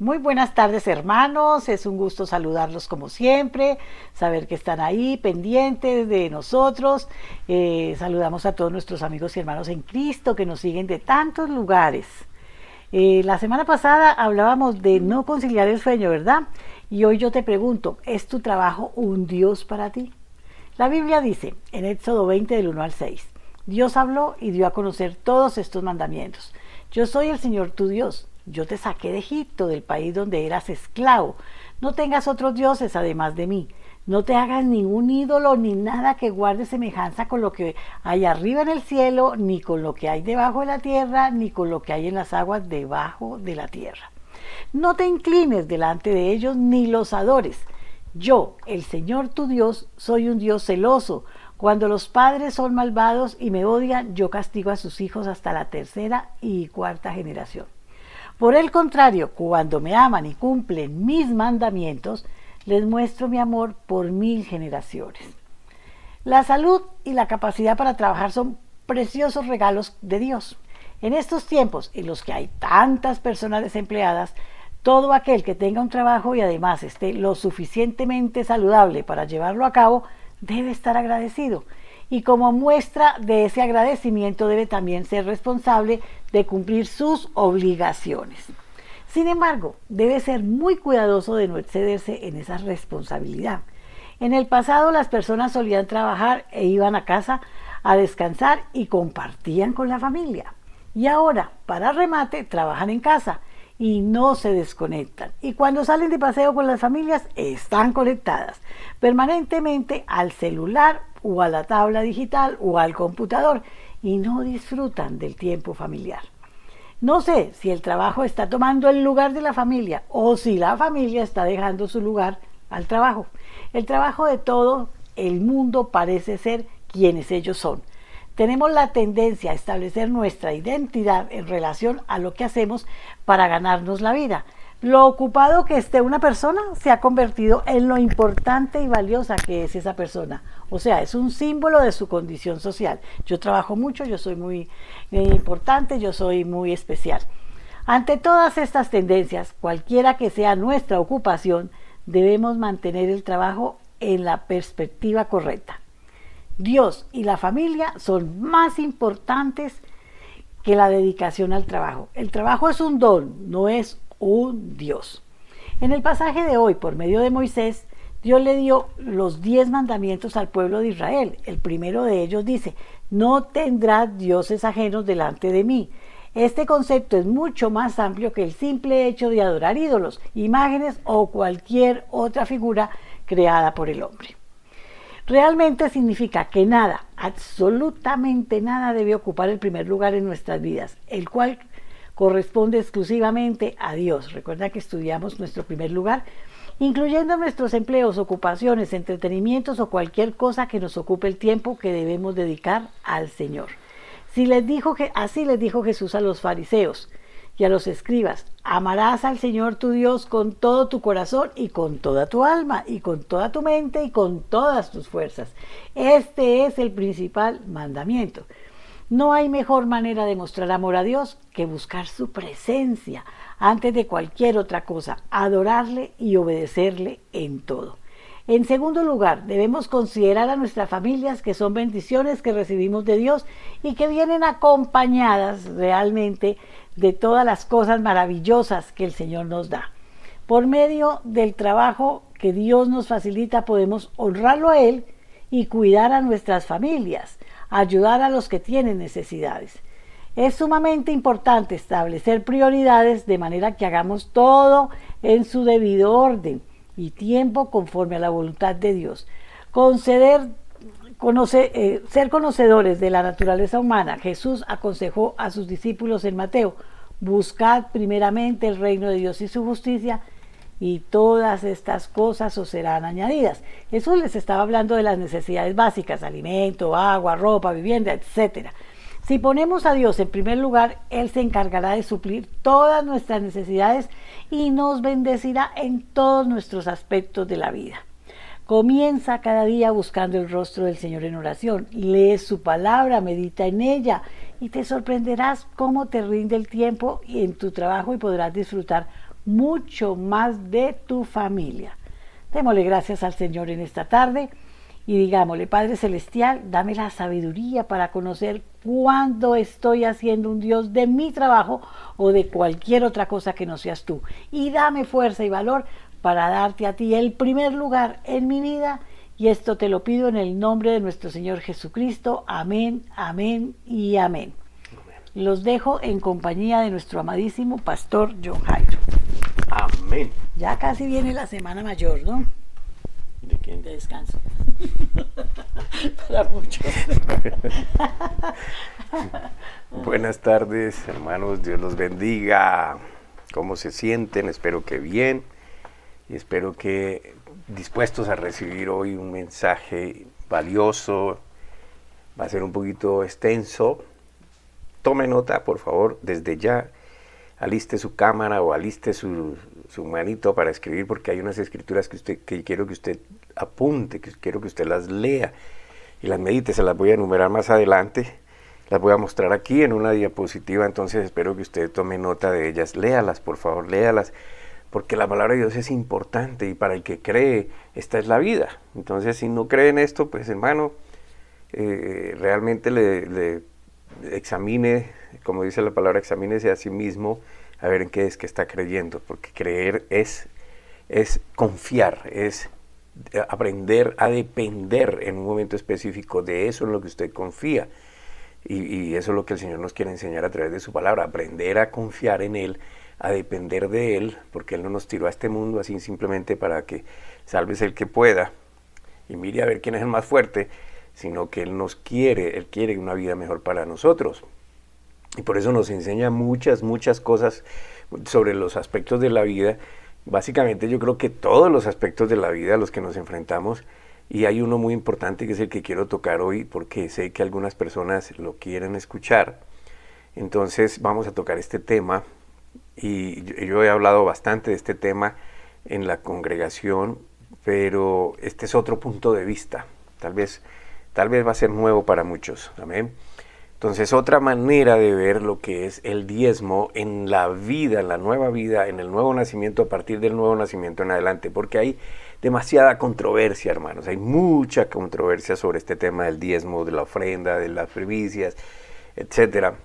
Muy buenas tardes, hermanos, es un gusto saludarlos como siempre, saber que están ahí pendientes de nosotros. Saludamos a todos nuestros amigos y hermanos en Cristo que nos siguen de tantos lugares. La semana pasada hablábamos de no conciliar el sueño, ¿verdad? Y hoy yo te pregunto, ¿es tu trabajo un Dios para ti? La Biblia dice en Éxodo 20 del 1 al 6, Dios habló y dio a conocer todos estos mandamientos. Yo soy el Señor tu Dios. Yo te saqué de Egipto, del país donde eras esclavo. No tengas otros dioses además de mí. No te hagas ningún ídolo ni nada que guarde semejanza con lo que hay arriba en el cielo, ni con lo que hay debajo de la tierra, ni con lo que hay en las aguas debajo de la tierra. No te inclines delante de ellos ni los adores. Yo, el Señor tu Dios, soy un Dios celoso. Cuando los padres son malvados y me odian, yo castigo a sus hijos hasta la tercera y cuarta generación. Por el contrario, cuando me aman y cumplen mis mandamientos, les muestro mi amor por 1000 generaciones. La salud y la capacidad para trabajar son preciosos regalos de Dios. En estos tiempos en los que hay tantas personas desempleadas, todo aquel que tenga un trabajo y además esté lo suficientemente saludable para llevarlo a cabo, debe estar agradecido. Y como muestra de ese agradecimiento debe también ser responsable de cumplir sus obligaciones. Sin embargo, debe ser muy cuidadoso de no excederse en esa responsabilidad. En el pasado las personas solían trabajar e iban a casa a descansar y compartían con la familia. Y ahora, para remate, trabajan en casa y no se desconectan. Y cuando salen de paseo con las familias, están conectadas permanentemente al celular o a la tabla digital o al computador y no disfrutan del tiempo familiar. No sé si el trabajo está tomando el lugar de la familia o si la familia está dejando su lugar al trabajo. El trabajo de todo el mundo parece ser quienes ellos son. Tenemos la tendencia a establecer nuestra identidad en relación a lo que hacemos para ganarnos la vida. Lo ocupado que esté una persona se ha convertido en lo importante y valiosa que es esa persona. O sea, es un símbolo de su condición social. Yo trabajo mucho, yo soy muy importante, yo soy muy especial. Ante todas estas tendencias, cualquiera que sea nuestra ocupación, debemos mantener el trabajo en la perspectiva correcta. Dios y la familia son más importantes que la dedicación al trabajo. El trabajo es un don, no es un Dios. En el pasaje de hoy, por medio de Moisés, Dios le dio los 10 mandamientos al pueblo de Israel. El primero de ellos dice, no tendrás dioses ajenos delante de mí. Este concepto es mucho más amplio que el simple hecho de adorar ídolos, imágenes o cualquier otra figura creada por el hombre. Realmente significa que nada, absolutamente nada debe ocupar el primer lugar en nuestras vidas, el cual corresponde exclusivamente a Dios. Recuerda que estudiamos nuestro primer lugar, incluyendo nuestros empleos, ocupaciones, entretenimientos o cualquier cosa que nos ocupe el tiempo que debemos dedicar al Señor. Así les dijo Jesús a los fariseos y a los escribas, amarás al Señor tu Dios con todo tu corazón y con toda tu alma y con toda tu mente y con todas tus fuerzas. Este es el principal mandamiento. No hay mejor manera de mostrar amor a Dios que buscar su presencia antes de cualquier otra cosa, adorarle y obedecerle en todo. En segundo lugar, debemos considerar a nuestras familias que son bendiciones que recibimos de Dios y que vienen acompañadas realmente de todas las cosas maravillosas que el Señor nos da. Por medio del trabajo que Dios nos facilita podemos honrarlo a Él y cuidar a nuestras familias, ayudar a los que tienen necesidades. Es sumamente importante establecer prioridades de manera que hagamos todo en su debido orden y tiempo conforme a la voluntad de Dios. Ser conocedores de la naturaleza humana. Jesús aconsejó a sus discípulos en Mateo, buscad primeramente el reino de Dios y su justicia, y todas estas cosas os serán añadidas. Jesús les estaba hablando de las necesidades básicas, alimento, agua, ropa, vivienda, etc. Si ponemos a Dios en primer lugar, Él se encargará de suplir todas nuestras necesidades y nos bendecirá en todos nuestros aspectos de la vida. Comienza cada día buscando el rostro del Señor en oración. Lee su palabra, medita en ella y te sorprenderás cómo te rinde el tiempo en tu trabajo y podrás disfrutar mucho más de tu familia. Démosle gracias al Señor en esta tarde y digámosle, Padre Celestial, dame la sabiduría para conocer cuándo estoy haciendo un Dios de mi trabajo o de cualquier otra cosa que no seas tú. Y dame fuerza y valor para darte a ti el primer lugar en mi vida. Y esto te lo pido en el nombre de nuestro Señor Jesucristo. Amén, amén y amén. Los dejo en compañía de nuestro amadísimo pastor John Jairo. Amén. Ya casi viene la semana mayor, ¿no? ¿De quién? De descanso. Para muchos. Buenas tardes, hermanos. Dios los bendiga. ¿Cómo se sienten? Espero que bien. Y espero que dispuestos a recibir hoy un mensaje valioso. Va a ser un poquito extenso. Tome nota, por favor, desde ya. Aliste su cámara o aliste su manito para escribir, porque hay unas escrituras que quiero que usted apunte, que quiero que usted las lea y las medite. Se las voy a enumerar más adelante, las voy a mostrar aquí en una diapositiva, entonces espero que usted tome nota de ellas. Léalas, por favor, léalas, porque la palabra de Dios es importante y para el que cree, esta es la vida. Entonces, si no cree en esto, pues hermano, realmente le examine, como dice la palabra, examínese a sí mismo a ver en qué es que está creyendo, porque creer es confiar, es aprender a depender en un momento específico de eso en lo que usted confía, y eso es lo que el Señor nos quiere enseñar a través de su palabra, aprender a confiar en Él, a depender de Él, porque Él no nos tiró a este mundo así simplemente para que sálvese el que pueda y mire a ver quién es el más fuerte, sino que Él quiere una vida mejor para nosotros. Y por eso nos enseña muchas cosas sobre los aspectos de la vida. Básicamente yo creo que todos los aspectos de la vida a los que nos enfrentamos, y hay uno muy importante que es el que quiero tocar hoy, porque sé que algunas personas lo quieren escuchar. Entonces vamos a tocar este tema, y yo he hablado bastante de este tema en la congregación, pero este es otro punto de vista. Tal vez va a ser nuevo para muchos, amén. Entonces, otra manera de ver lo que es el diezmo en la vida, en la nueva vida, en el nuevo nacimiento, a partir del nuevo nacimiento en adelante, porque hay demasiada controversia, hermanos, hay mucha controversia sobre este tema del diezmo, de la ofrenda, de las primicias, etcétera.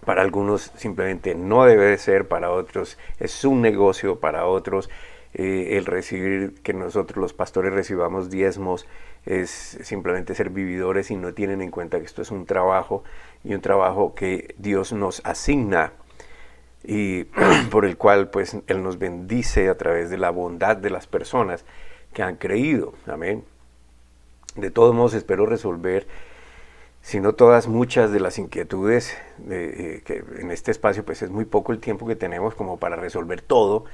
Para algunos simplemente no debe de ser, para otros es un negocio, para otros el recibir, que nosotros los pastores recibamos diezmos, es simplemente ser vividores y no tienen en cuenta que esto es un trabajo, y un trabajo que Dios nos asigna y por el cual pues Él nos bendice a través de la bondad de las personas que han creído, amén. De todos modos espero resolver, si no todas, muchas de las inquietudes que en este espacio pues es muy poco el tiempo que tenemos como para resolver todo.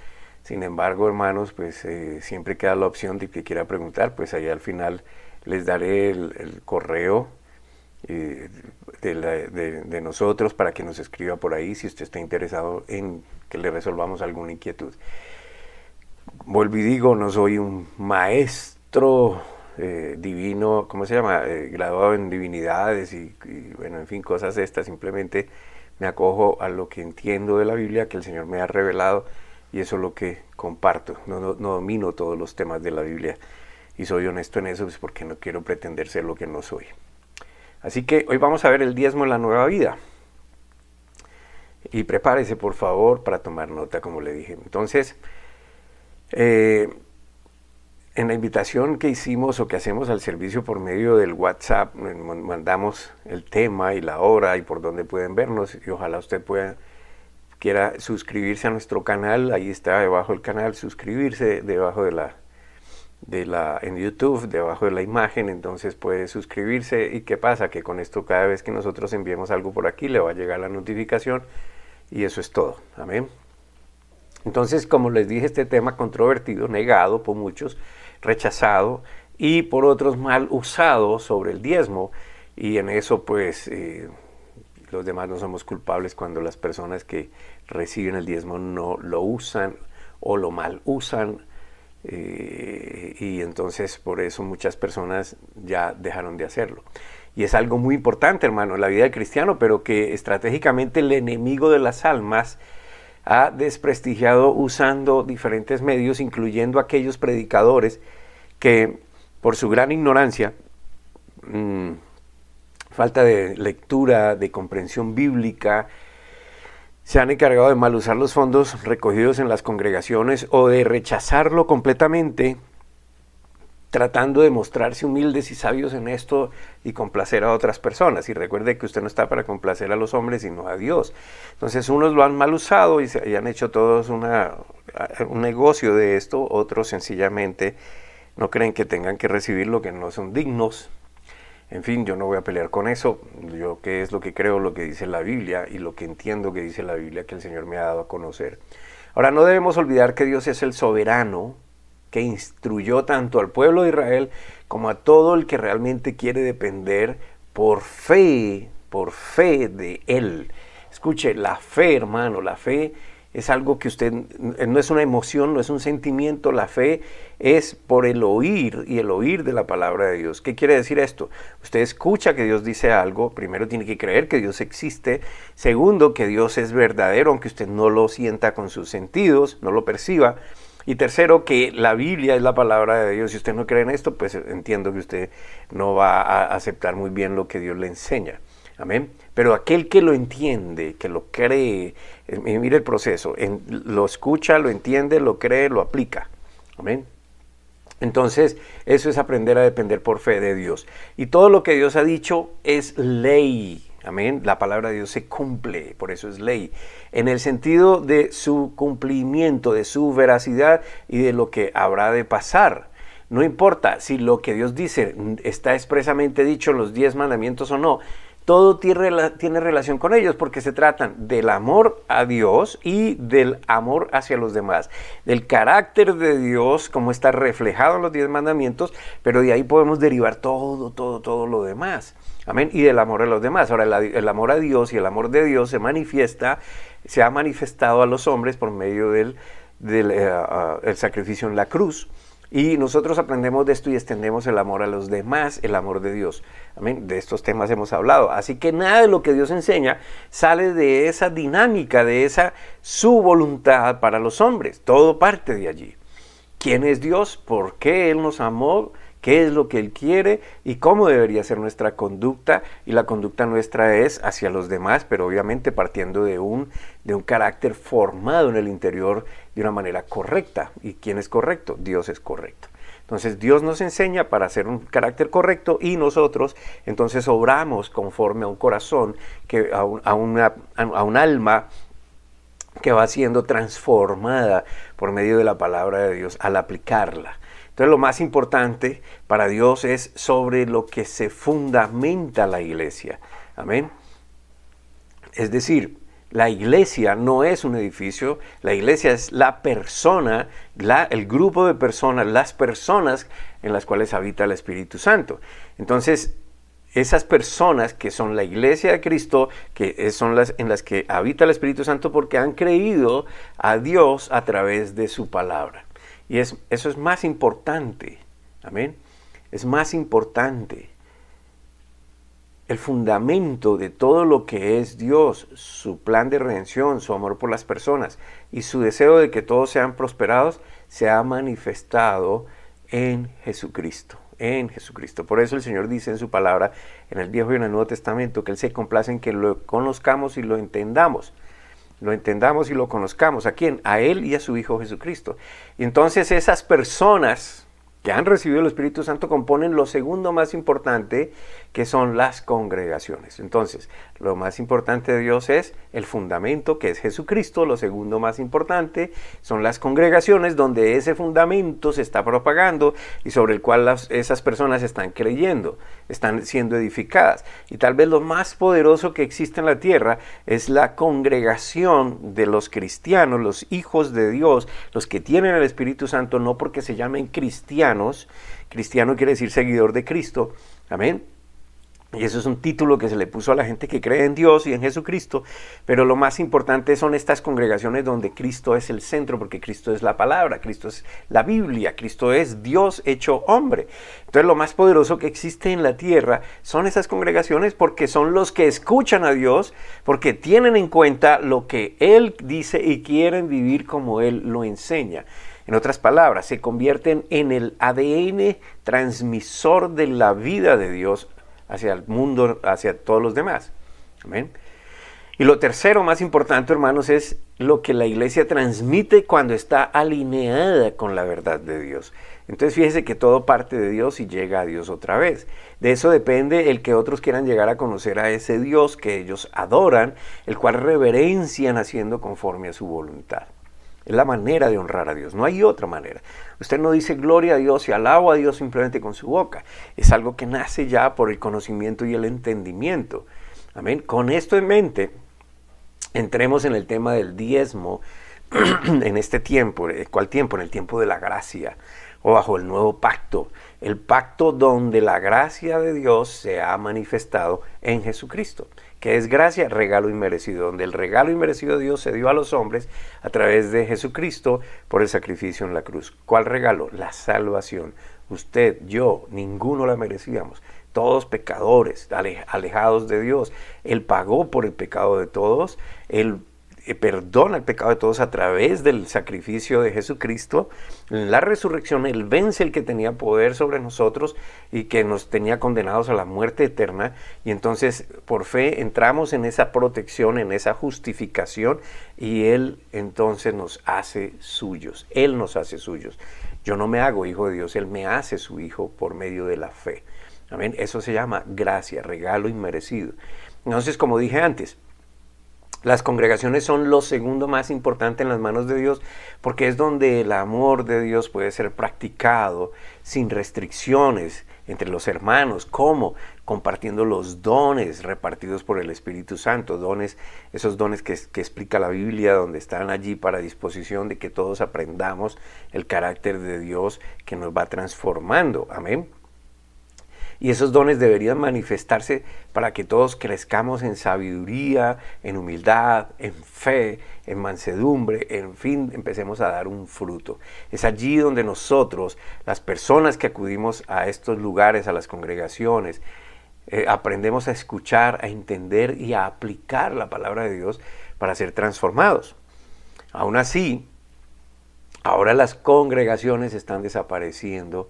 Sin embargo, hermanos, pues siempre queda la opción de que quiera preguntar, pues allá al final les daré el correo de nosotros para que nos escriba por ahí si usted está interesado en que le resolvamos alguna inquietud. Vuelvo y digo, no soy un maestro divino, ¿cómo se llama? Graduado en divinidades y bueno, en fin, cosas de estas. Simplemente me acojo a lo que entiendo de la Biblia, que el Señor me ha revelado, y eso es lo que comparto. No domino todos los temas de la Biblia y soy honesto en eso, pues porque no quiero pretender ser lo que no soy. Así que hoy vamos a ver el diezmo en la nueva vida. Y prepárese por favor para tomar nota, como le dije. Entonces, en la invitación que hicimos o que hacemos al servicio por medio del WhatsApp, mandamos el tema y la hora y por dónde pueden vernos, y ojalá usted quiera suscribirse a nuestro canal. Ahí está debajo del canal, suscribirse debajo en YouTube, debajo de la imagen. Entonces puede suscribirse. ¿Y qué pasa? Que con esto, cada vez que nosotros enviemos algo por aquí, le va a llegar la notificación, y eso es todo, amén. Entonces, como les dije, este tema controvertido, negado por muchos, rechazado, y por otros mal usado sobre el diezmo, y en eso pues los demás no somos culpables cuando las personas que reciben el diezmo no lo usan o lo mal usan, y entonces por eso muchas personas ya dejaron de hacerlo. Y es algo muy importante, hermano, en la vida del cristiano, pero que estratégicamente el enemigo de las almas ha desprestigiado usando diferentes medios, incluyendo aquellos predicadores que por su gran ignorancia, falta de lectura, de comprensión bíblica, se han encargado de mal usar los fondos recogidos en las congregaciones o de rechazarlo completamente, tratando de mostrarse humildes y sabios en esto y complacer a otras personas. Y recuerde que usted no está para complacer a los hombres, sino a Dios. Entonces unos lo han mal usado y han hecho todos un negocio de esto, otros sencillamente no creen que tengan que recibir lo que no son dignos. En fin, yo no voy a pelear con eso. Yo qué es lo que creo, lo que dice la Biblia y lo que entiendo que dice la Biblia que el Señor me ha dado a conocer. Ahora, no debemos olvidar que Dios es el soberano que instruyó tanto al pueblo de Israel como a todo el que realmente quiere depender por fe de Él. Escuche, la fe, hermano, la fe es algo que usted, no es una emoción, no es un sentimiento, la fe es por el oír y el oír de la palabra de Dios. ¿Qué quiere decir esto? Usted escucha que Dios dice algo, primero tiene que creer que Dios existe, segundo que Dios es verdadero, aunque usted no lo sienta con sus sentidos, no lo perciba, y tercero que la Biblia es la palabra de Dios. Si usted no cree en esto, pues entiendo que usted no va a aceptar muy bien lo que Dios le enseña. Amén. Pero aquel que lo entiende, que lo cree, mire el proceso, lo escucha, lo entiende, lo cree, lo aplica. Amén. Entonces, eso es aprender a depender por fe de Dios. Y todo lo que Dios ha dicho es ley. Amén. La palabra de Dios se cumple, por eso es ley. En el sentido de su cumplimiento, de su veracidad y de lo que habrá de pasar. No importa si lo que Dios dice está expresamente dicho en los 10 mandamientos o no. Todo tiene relación con ellos porque se tratan del amor a Dios y del amor hacia los demás. Del carácter de Dios, como está reflejado en los 10 mandamientos, pero de ahí podemos derivar todo lo demás. Amén. Y del amor a los demás. Ahora, el amor a Dios y el amor de Dios se ha manifestado a los hombres por medio del sacrificio en la cruz. Y nosotros aprendemos de esto y extendemos el amor a los demás, el amor de Dios. Amén. De estos temas hemos hablado. Así que nada de lo que Dios enseña sale de esa dinámica, de esa su voluntad para los hombres. Todo parte de allí. ¿Quién es Dios? ¿Por qué Él nos amó? ¿Qué es lo que Él quiere? ¿Y cómo debería ser nuestra conducta? Y la conducta nuestra es hacia los demás, pero obviamente partiendo de un carácter formado en el interior de una manera correcta. ¿Y quién es correcto? Dios es correcto. Entonces Dios nos enseña para hacer un carácter correcto y nosotros entonces obramos conforme a un corazón, a un alma que va siendo transformada por medio de la palabra de Dios al aplicarla. Entonces lo más importante para Dios es sobre lo que se fundamenta la iglesia. Amén. Es decir, la iglesia no es un edificio, la iglesia es la persona, el grupo de personas, las personas en las cuales habita el Espíritu Santo. Entonces, esas personas que son la iglesia de Cristo, que son las en las que habita el Espíritu Santo porque han creído a Dios a través de su palabra. Y eso es más importante, amén, es más importante. El fundamento de todo lo que es Dios, su plan de redención, su amor por las personas y su deseo de que todos sean prosperados, se ha manifestado en Jesucristo, en Jesucristo. Por eso el Señor dice en su palabra, en el Viejo y en el Nuevo Testamento, que Él se complace en que lo conozcamos y lo entendamos. Lo entendamos y lo conozcamos. ¿A quién? A Él y a su Hijo Jesucristo. Y entonces esas personas que han recibido el Espíritu Santo componen lo segundo más importante, que son las congregaciones. Entonces, lo más importante de Dios es el fundamento, que es Jesucristo. Lo segundo más importante son las congregaciones, donde ese fundamento se está propagando y sobre el cual esas personas están creyendo, están siendo edificadas. Y tal vez lo más poderoso que existe en la tierra es la congregación de los cristianos, los hijos de Dios, los que tienen el Espíritu Santo, no porque se llamen cristianos. Cristiano quiere decir seguidor de Cristo, amén, Y eso es un título que se le puso a la gente que cree en Dios y en Jesucristo, pero lo más importante son estas congregaciones donde Cristo es el centro, porque Cristo es la palabra, Cristo es la Biblia, Cristo es Dios hecho hombre. Entonces lo más poderoso que existe en la tierra son esas congregaciones porque son los que escuchan a Dios, porque tienen en cuenta lo que Él dice y quieren vivir como Él lo enseña. En otras palabras, se convierten en el ADN transmisor de la vida de Dios hacia el mundo, hacia todos los demás. Amén. Y lo tercero, más importante, hermanos, es lo que la iglesia transmite cuando está alineada con la verdad de Dios. Entonces fíjese que todo parte de Dios y llega a Dios otra vez. De eso depende el que otros quieran llegar a conocer a ese Dios que ellos adoran, el cual reverencian haciendo conforme a su voluntad. Es la manera de honrar a Dios, no hay otra manera. Usted no dice gloria a Dios y alabo a Dios simplemente con su boca. Es algo que nace ya por el conocimiento y el entendimiento. Amén. Con esto en mente, entremos en el tema del diezmo en este tiempo. ¿Cuál tiempo? En el tiempo de la gracia o bajo el nuevo pacto. El pacto donde la gracia de Dios se ha manifestado en Jesucristo. Que es gracia, regalo inmerecido, donde el regalo inmerecido de Dios se dio a los hombres a través de Jesucristo por el sacrificio en la cruz. ¿Cuál regalo? La salvación. Usted, yo, ninguno la merecíamos. Todos pecadores, alejados de Dios. Él pagó por el pecado de todos. Él perdona el pecado de todos a través del sacrificio de Jesucristo. En la resurrección Él vence el que tenía poder sobre nosotros y que nos tenía condenados a la muerte eterna, y entonces por fe entramos en esa protección, en esa justificación, y Él entonces nos hace suyos. Él nos hace suyos. Yo no me hago hijo de Dios, Él me hace su hijo por medio de la fe. Amén. Eso se llama gracia, regalo inmerecido. Entonces, como dije antes, las congregaciones son lo segundo más importante en las manos de Dios, porque es donde el amor de Dios puede ser practicado sin restricciones entre los hermanos. ¿Cómo? Compartiendo los dones repartidos por el Espíritu Santo, dones, esos dones que explica la Biblia, donde están allí para disposición de que todos aprendamos el carácter de Dios que nos va transformando. Amén. Y esos dones deberían manifestarse para que todos crezcamos en sabiduría, en humildad, en fe, en mansedumbre, en fin, empecemos a dar un fruto. Es allí donde nosotros, las personas que acudimos a estos lugares, a las congregaciones, aprendemos a escuchar, a entender y a aplicar la palabra de Dios para ser transformados. Aún así, ahora las congregaciones están desapareciendo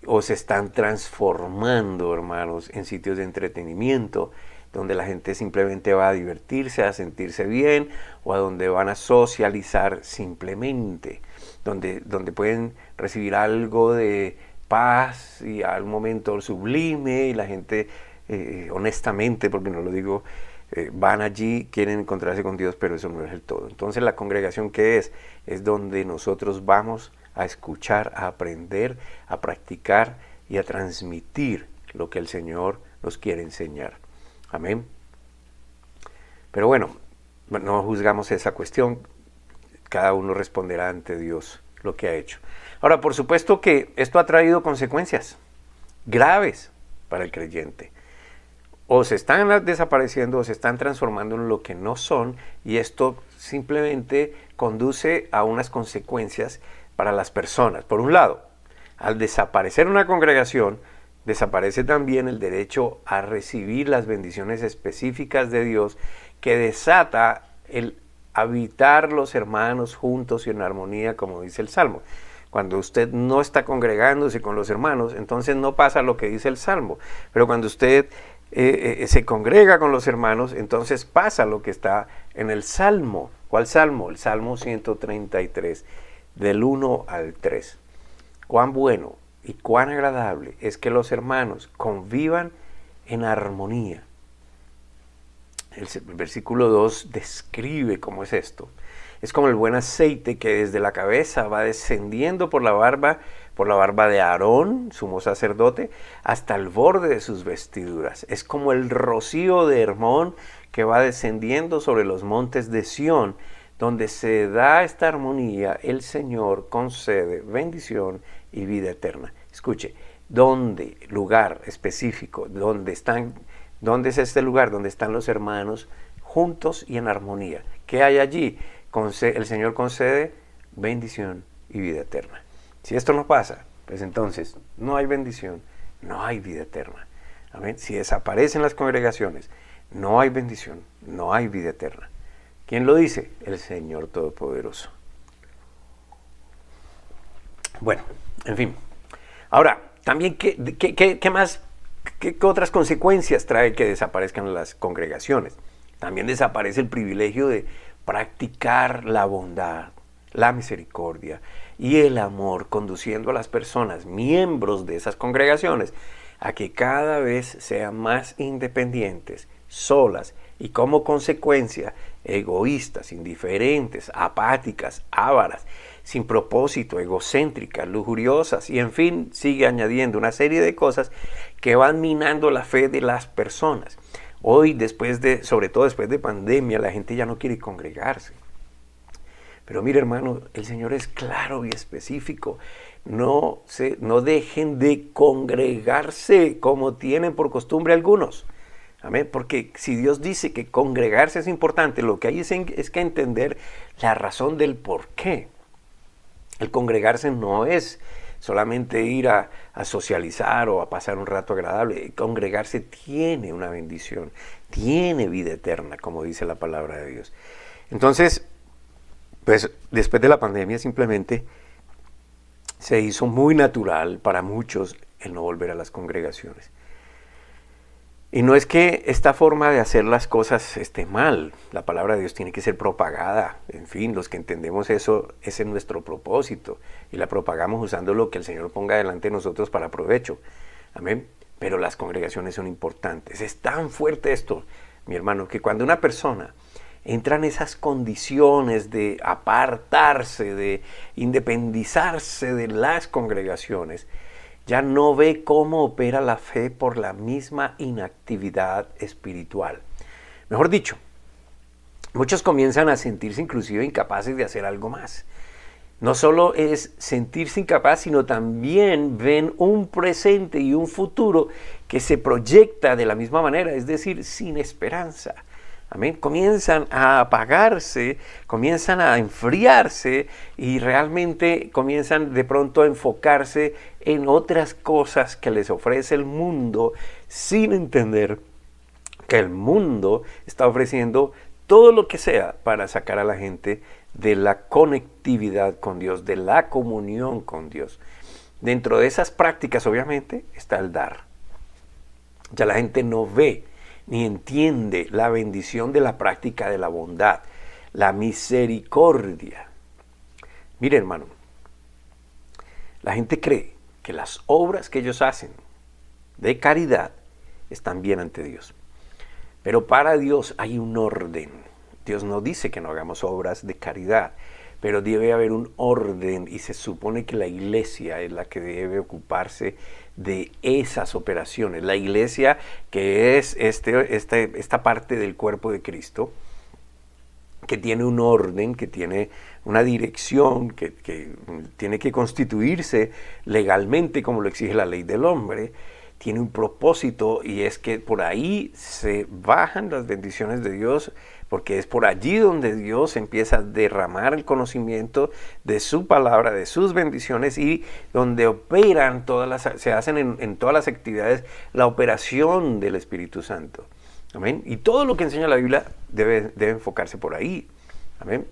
o se están transformando, hermanos, en sitios de entretenimiento, donde la gente simplemente va a divertirse, a sentirse bien, o a donde van a socializar simplemente, donde pueden recibir algo de paz y al momento sublime, y la gente, honestamente, porque no lo digo, van allí, quieren encontrarse con Dios, pero eso no es el todo. Entonces la congregación, ¿qué es? Es donde nosotros vamos a escuchar, a aprender, a practicar y a transmitir lo que el Señor nos quiere enseñar. Amén. Pero bueno, no juzgamos esa cuestión, cada uno responderá ante Dios lo que ha hecho. Ahora, por supuesto que esto ha traído consecuencias graves para el creyente. O se están desapareciendo o se están transformando en lo que no son, y esto simplemente conduce a unas consecuencias para las personas. Por un lado, al desaparecer una congregación, desaparece también el derecho a recibir las bendiciones específicas de Dios que desata el habitar los hermanos juntos y en armonía, como dice el Salmo. Cuando usted no está congregándose con los hermanos, entonces no pasa lo que dice el Salmo. Pero cuando usted se congrega con los hermanos, entonces pasa lo que está en el Salmo. ¿Cuál Salmo? El Salmo 133. Del 1 al 3. Cuán bueno y cuán agradable es que los hermanos convivan en armonía. El versículo 2 describe cómo es esto. Es como el buen aceite que desde la cabeza va descendiendo por la barba de Aarón, sumo sacerdote, hasta el borde de sus vestiduras. Es como el rocío de Hermón que va descendiendo sobre los montes de Sión. Donde se da esta armonía, el Señor concede bendición y vida eterna. Escuche, ¿Dónde? Lugar específico. ¿Dónde es este lugar? Donde están los hermanos juntos y en armonía. ¿Qué hay allí? El Señor concede bendición y vida eterna. Si esto no pasa, pues entonces no hay bendición, no hay vida eterna. Amén. Si desaparecen las congregaciones, no hay bendición, no hay vida eterna. ¿Quién lo dice? El Señor Todopoderoso. Bueno, en fin. Ahora, también, ¿qué más? ¿Qué otras consecuencias trae que desaparezcan las congregaciones? También desaparece el privilegio de practicar la bondad, la misericordia y el amor, conduciendo a las personas, miembros de esas congregaciones, a que cada vez sean más independientes, solas y como consecuencia egoístas, indiferentes, apáticas, ávaras, sin propósito, egocéntricas, lujuriosas y en fin, sigue añadiendo una serie de cosas que van minando la fe de las personas. Hoy, sobre todo después de pandemia, la gente ya no quiere congregarse. Pero mire, hermano, el Señor es claro y específico. No dejen de congregarse como tienen por costumbre algunos. Amén. Porque si Dios dice que congregarse es importante, lo que hay es que entender la razón del por qué. El congregarse no es solamente ir a socializar o a pasar un rato agradable. Congregarse tiene una bendición, tiene vida eterna, como dice la palabra de Dios. Entonces, pues después de la pandemia simplemente se hizo muy natural para muchos el no volver a las congregaciones. Y no es que esta forma de hacer las cosas esté mal, la palabra de Dios tiene que ser propagada, en fin, los que entendemos eso, ese es nuestro propósito, y la propagamos usando lo que el Señor ponga delante de nosotros para provecho, amén, pero las congregaciones son importantes, es tan fuerte esto, mi hermano, que cuando una persona entra en esas condiciones de apartarse, de independizarse de las congregaciones, ya no ve cómo opera la fe por la misma inactividad espiritual. Mejor dicho, muchos comienzan a sentirse inclusive incapaces de hacer algo más. No solo es sentirse incapaz, sino también ven un presente y un futuro que se proyecta de la misma manera, es decir, sin esperanza. Amén. Comienzan a apagarse, comienzan a enfriarse y realmente comienzan de pronto a enfocarse en otras cosas que les ofrece el mundo sin entender que el mundo está ofreciendo todo lo que sea para sacar a la gente de la conectividad con Dios, de la comunión con Dios. Dentro de esas prácticas obviamente está el dar. Ya la gente no ve ni entiende la bendición de la práctica de la bondad, la misericordia. Mire, hermano, la gente cree que las obras que ellos hacen de caridad están bien ante Dios. Pero para Dios hay un orden. Dios no dice que no hagamos obras de caridad, pero debe haber un orden y se supone que la iglesia es la que debe ocuparse de esas operaciones. La iglesia, que es esta parte del cuerpo de Cristo, que tiene un orden, que tiene una dirección, que tiene que constituirse legalmente como lo exige la ley del hombre, tiene un propósito y es que por ahí se bajan las bendiciones de Dios, porque es por allí donde Dios empieza a derramar el conocimiento de su palabra, de sus bendiciones y donde operan se hacen en todas las actividades la operación del Espíritu Santo. Amén. Y todo lo que enseña la Biblia debe enfocarse por ahí. Amén.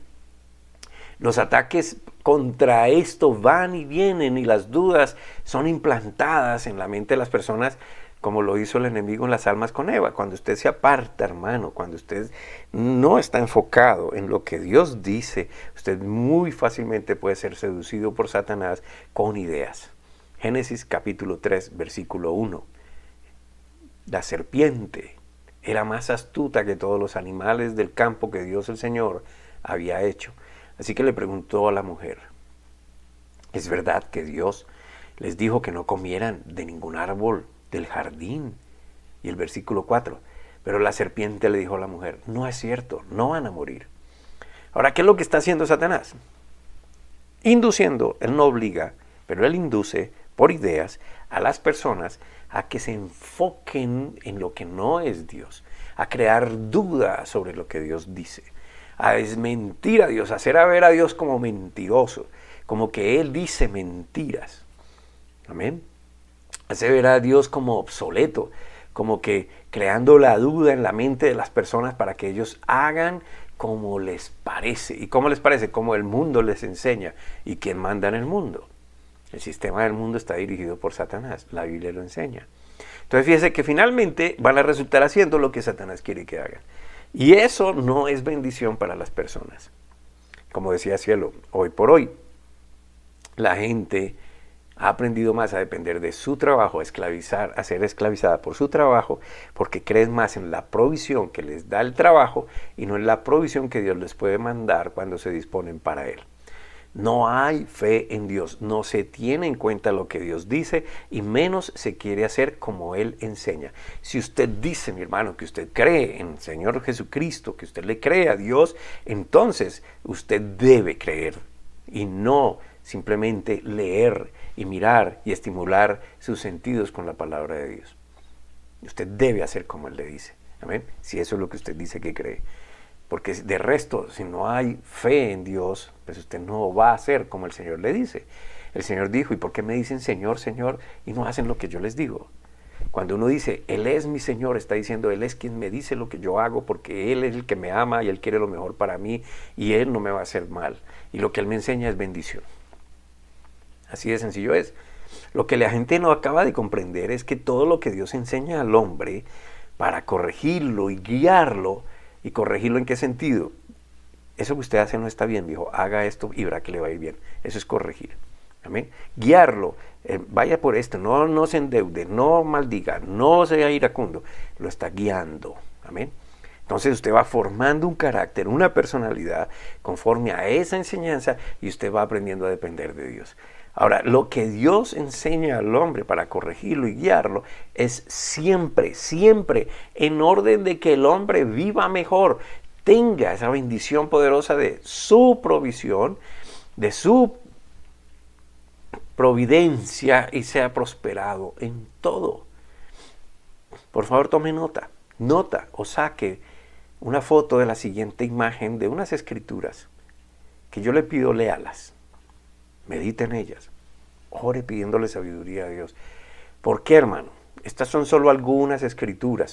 Los ataques contra esto van y vienen y las dudas son implantadas en la mente de las personas como lo hizo el enemigo en las almas con Eva. Cuando usted se aparta, hermano, cuando usted no está enfocado en lo que Dios dice, usted muy fácilmente puede ser seducido por Satanás con ideas. Génesis capítulo 3, versículo 1. La serpiente era más astuta que todos los animales del campo que Dios el Señor había hecho. Así que le preguntó a la mujer, ¿es verdad que Dios les dijo que no comieran de ningún árbol del jardín? Y el versículo 4, pero la serpiente le dijo a la mujer, no es cierto, no van a morir. Ahora, ¿qué es lo que está haciendo Satanás? Induciendo, él no obliga, pero él induce por ideas a las personas a que se enfoquen en lo que no es Dios, a crear duda sobre lo que Dios dice, a desmentir a Dios, a hacer a ver a Dios como mentiroso, como que Él dice mentiras. Amén. Hace ver a Dios como obsoleto, como que creando la duda en la mente de las personas para que ellos hagan como les parece. ¿Y cómo les parece? Como el mundo les enseña. ¿Y quién manda en el mundo? El sistema del mundo está dirigido por Satanás. La Biblia lo enseña. Entonces fíjense que finalmente van a resultar haciendo lo que Satanás quiere que hagan. Y eso no es bendición para las personas. Como decía Cielo, hoy por hoy, la gente ha aprendido más a depender de su trabajo, a ser esclavizada por su trabajo, porque creen más en la provisión que les da el trabajo y no en la provisión que Dios les puede mandar cuando se disponen para Él. No hay fe en Dios, no se tiene en cuenta lo que Dios dice y menos se quiere hacer como Él enseña. Si usted dice, mi hermano, que usted cree en el Señor Jesucristo, que usted le cree a Dios, entonces usted debe creer y no simplemente leer y mirar y estimular sus sentidos con la palabra de Dios. Usted debe hacer como Él le dice. Amén. Si eso es lo que usted dice que cree. Porque de resto, si no hay fe en Dios, pues usted no va a hacer como el Señor le dice. El Señor dijo, ¿y por qué me dicen Señor, Señor? Y no hacen lo que yo les digo. Cuando uno dice, Él es mi Señor, está diciendo, Él es quien me dice lo que yo hago, porque Él es el que me ama y Él quiere lo mejor para mí y Él no me va a hacer mal. Y lo que Él me enseña es bendición. Así de sencillo es. Lo que la gente no acaba de comprender es que todo lo que Dios enseña al hombre para corregirlo y guiarlo, ¿y corregirlo en qué sentido? Eso que usted hace no está bien, dijo, haga esto y verá que le va a ir bien. Eso es corregir. Amén. Guiarlo, vaya por esto, no se endeude, no maldiga, no sea iracundo. Lo está guiando. Amén. Entonces usted va formando un carácter, una personalidad conforme a esa enseñanza y usted va aprendiendo a depender de Dios. Ahora, lo que Dios enseña al hombre para corregirlo y guiarlo es siempre, siempre en orden de que el hombre viva mejor, tenga esa bendición poderosa de su provisión, de su providencia y sea prosperado en todo. Por favor, tome nota o saque una foto de la siguiente imagen de unas escrituras que yo le pido léalas. Medite en ellas, ore pidiéndole sabiduría a Dios. ¿Por qué, hermano? Estas son solo algunas escrituras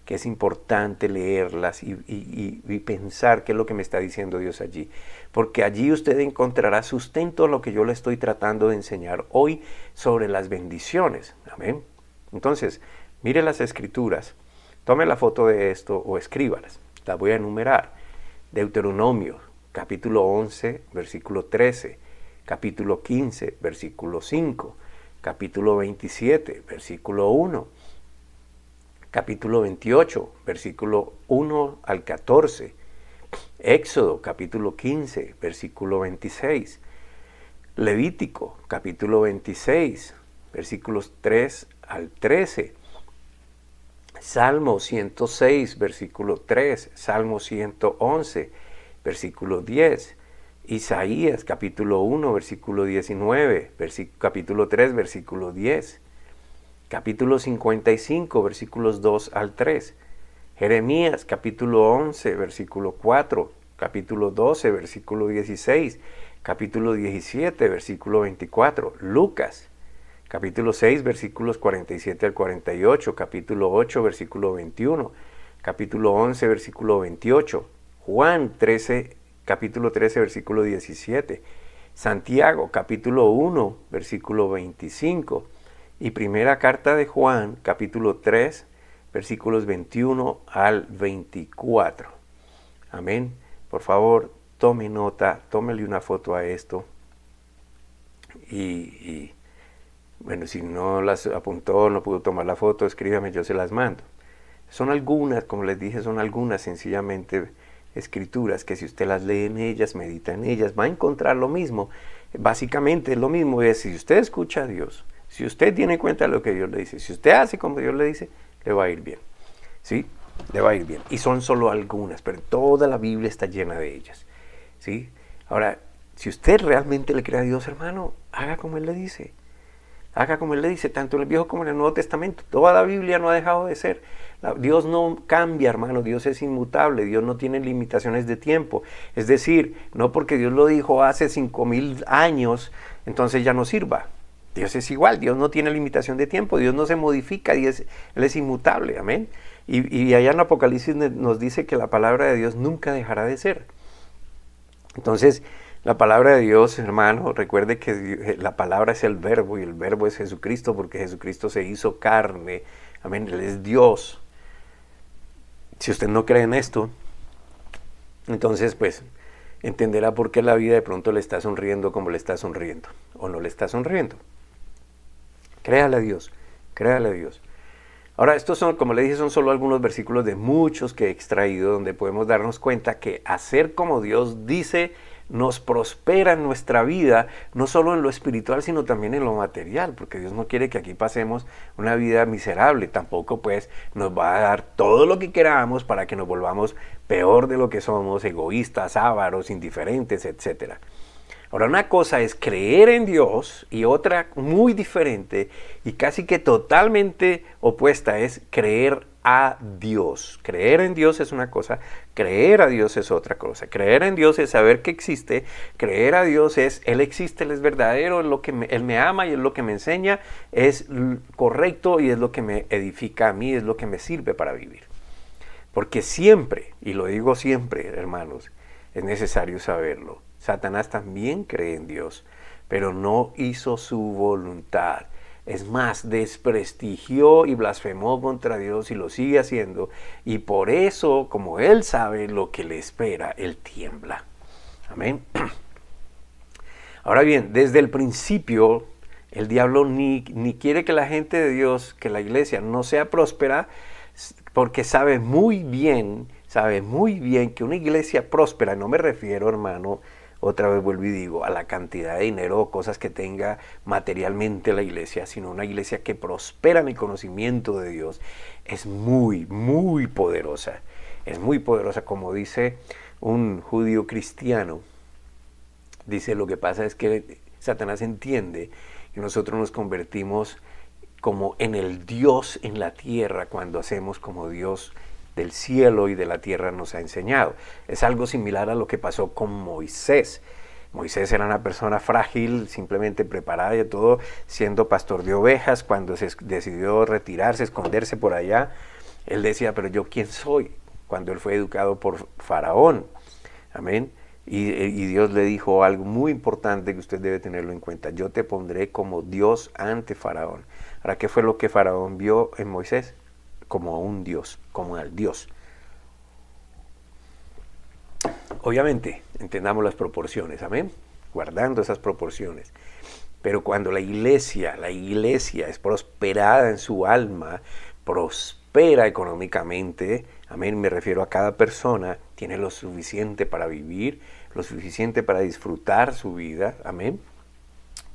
que es importante leerlas y pensar qué es lo que me está diciendo Dios allí. Porque allí usted encontrará sustento a lo que yo le estoy tratando de enseñar hoy sobre las bendiciones. Amén. Entonces, mire las escrituras, tome la foto de esto o escríbalas. Las voy a enumerar. Deuteronomio, capítulo 11, versículo 13, capítulo 15, versículo 5, capítulo 27, versículo 1, capítulo 28, versículo 1 al 14, Éxodo, capítulo 15, versículo 26, Levítico, capítulo 26, versículos 3 al 13, Salmo 106, versículo 3, Salmo 111, versículo 10, Isaías capítulo 1, versículo 19, capítulo 3, versículo 10, capítulo 55, versículos 2 al 3, Jeremías capítulo 11, versículo 4, capítulo 12, versículo 16, capítulo 17, versículo 24, Lucas capítulo 6, versículos 47 al 48, capítulo 8, versículo 21, capítulo 11, versículo 28, Juan 13, capítulo 13, versículo 17, Santiago, capítulo 1, versículo 25, y primera carta de Juan, capítulo 3, versículos 21 al 24. Amén. Por favor, tome nota, tómele una foto a esto. Y bueno, si no las apuntó, no pudo tomar la foto, escríbame, yo se las mando. Son algunas, como les dije, son algunas sencillamente escrituras que si usted las lee en ellas, medita en ellas, va a encontrar lo mismo. Básicamente lo mismo es, si usted escucha a Dios, si usted tiene en cuenta lo que Dios le dice, si usted hace como Dios le dice, le va a ir bien. ¿Sí? Le va a ir bien. Y son solo algunas, pero toda la Biblia está llena de ellas. ¿Sí? Ahora, si usted realmente le cree a Dios, hermano, haga como Él le dice. Haga como Él le dice, tanto en el Viejo como en el Nuevo Testamento. Toda la Biblia no ha dejado de ser. Dios no cambia, hermano, Dios es inmutable, Dios no tiene limitaciones de tiempo. Es decir, no porque Dios lo dijo hace 5,000 años, entonces ya no sirva. Dios es igual, Dios no tiene limitación de tiempo, Dios no se modifica, Él es inmutable, amén. Y allá en Apocalipsis nos dice que la palabra de Dios nunca dejará de ser. Entonces, la palabra de Dios, hermano, recuerde que la palabra es el verbo y el verbo es Jesucristo, porque Jesucristo se hizo carne, amén, Él es Dios. Si usted no cree en esto, entonces pues entenderá por qué la vida de pronto le está sonriendo como le está sonriendo, o no le está sonriendo. Créale a Dios, créale a Dios. Ahora, estos son, como le dije, son solo algunos versículos de muchos que he extraído, donde podemos darnos cuenta que hacer como Dios dice nos prospera en nuestra vida, no solo en lo espiritual, sino también en lo material, porque Dios no quiere que aquí pasemos una vida miserable, tampoco pues nos va a dar todo lo que queramos para que nos volvamos peor de lo que somos, egoístas, ávaros, indiferentes, etc. Ahora, una cosa es creer en Dios y otra muy diferente y casi que totalmente opuesta es creer a Dios. Creer en Dios es una cosa, creer a Dios es otra cosa. Creer en Dios es saber que existe, creer a Dios es Él existe, Él es verdadero, Él me ama y es lo que me enseña, es correcto y es lo que me edifica a mí, es lo que me sirve para vivir. Porque siempre, y lo digo siempre, hermanos, es necesario saberlo. Satanás también cree en Dios, pero no hizo su voluntad. Es más, desprestigió y blasfemó contra Dios y lo sigue haciendo. Y por eso, como él sabe lo que le espera, él tiembla. Amén. Ahora bien, desde el principio, el diablo ni quiere que la gente de Dios, que la iglesia no sea próspera, porque sabe muy bien que una iglesia próspera, no me refiero, hermano, otra vez vuelvo y digo, a la cantidad de dinero o cosas que tenga materialmente la iglesia, sino una iglesia que prospera en el conocimiento de Dios, es muy, muy poderosa. Es muy poderosa, como dice un judío cristiano. Dice, lo que pasa es que Satanás entiende que nosotros nos convertimos como en el Dios en la tierra cuando hacemos como Dios del cielo y de la tierra nos ha enseñado. Es algo similar a lo que pasó con Moisés. Moisés era una persona frágil, simplemente preparada y todo, siendo pastor de ovejas. Cuando se decidió retirarse, esconderse por allá, él decía, pero yo ¿quién soy? Cuando él fue educado por Faraón. Amén. Y Dios le dijo algo muy importante que usted debe tenerlo en cuenta. Yo te pondré como Dios ante Faraón. Ahora, ¿qué fue lo que Faraón vio en Moisés? Como a un Dios, como al Dios. Obviamente, entendamos las proporciones, amén, guardando esas proporciones. Pero cuando la iglesia es prosperada en su alma, prospera económicamente, amén, me refiero a cada persona, tiene lo suficiente para vivir, lo suficiente para disfrutar su vida, amén.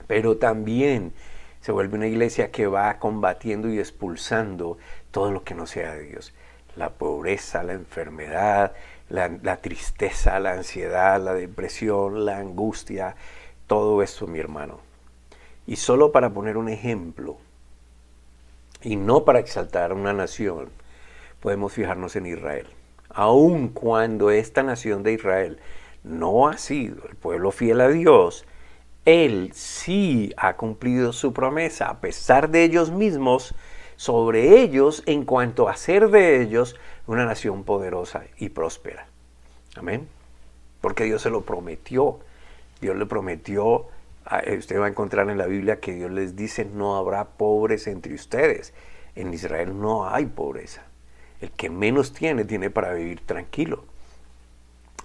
Pero también se vuelve una iglesia que va combatiendo y expulsando todo lo que no sea de Dios. La pobreza, la enfermedad, la tristeza, la ansiedad, la depresión, la angustia, todo eso, mi hermano. Y solo para poner un ejemplo, y no para exaltar a una nación, podemos fijarnos en Israel. Aun cuando esta nación de Israel no ha sido el pueblo fiel a Dios, Él sí ha cumplido su promesa, a pesar de ellos mismos, sobre ellos en cuanto a ser de ellos una nación poderosa y próspera. Amén. Porque Dios se lo prometió. Dios le prometió, usted va a encontrar en la Biblia que Dios les dice, no habrá pobres entre ustedes. En Israel no hay pobreza. El que menos tiene para vivir tranquilo.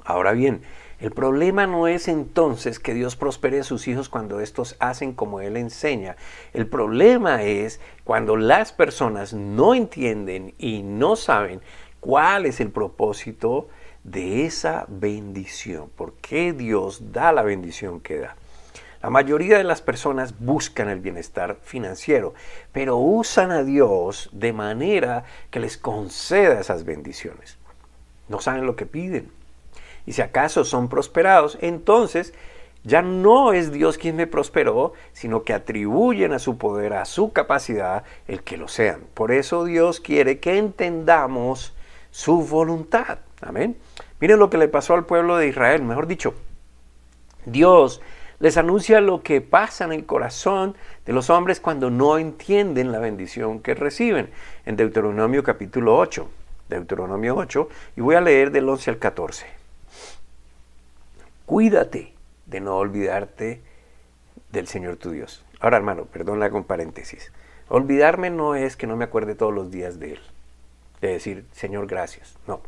Ahora bien, el problema no es entonces que Dios prospere a sus hijos cuando estos hacen como Él enseña. El problema es cuando las personas no entienden y no saben cuál es el propósito de esa bendición. ¿Por qué Dios da la bendición que da? La mayoría de las personas buscan el bienestar financiero, pero usan a Dios de manera que les conceda esas bendiciones. No saben lo que piden. Y si acaso son prosperados, entonces Ya no es Dios quien me prosperó, sino que atribuyen a su poder, a su capacidad, el que lo sean. Por eso Dios quiere que entendamos su voluntad. Amén. Miren lo que le pasó al pueblo de Israel, mejor dicho. Dios les anuncia lo que pasa en el corazón de los hombres cuando no entienden la bendición que reciben. En Deuteronomio capítulo 8. Deuteronomio 8, y voy a leer del 11 al 14. Cuídate de no olvidarte del Señor tu Dios. Ahora, hermano, perdón, hago un paréntesis. Olvidarme no es que no me acuerde todos los días de Él. De decir, Señor, gracias. No.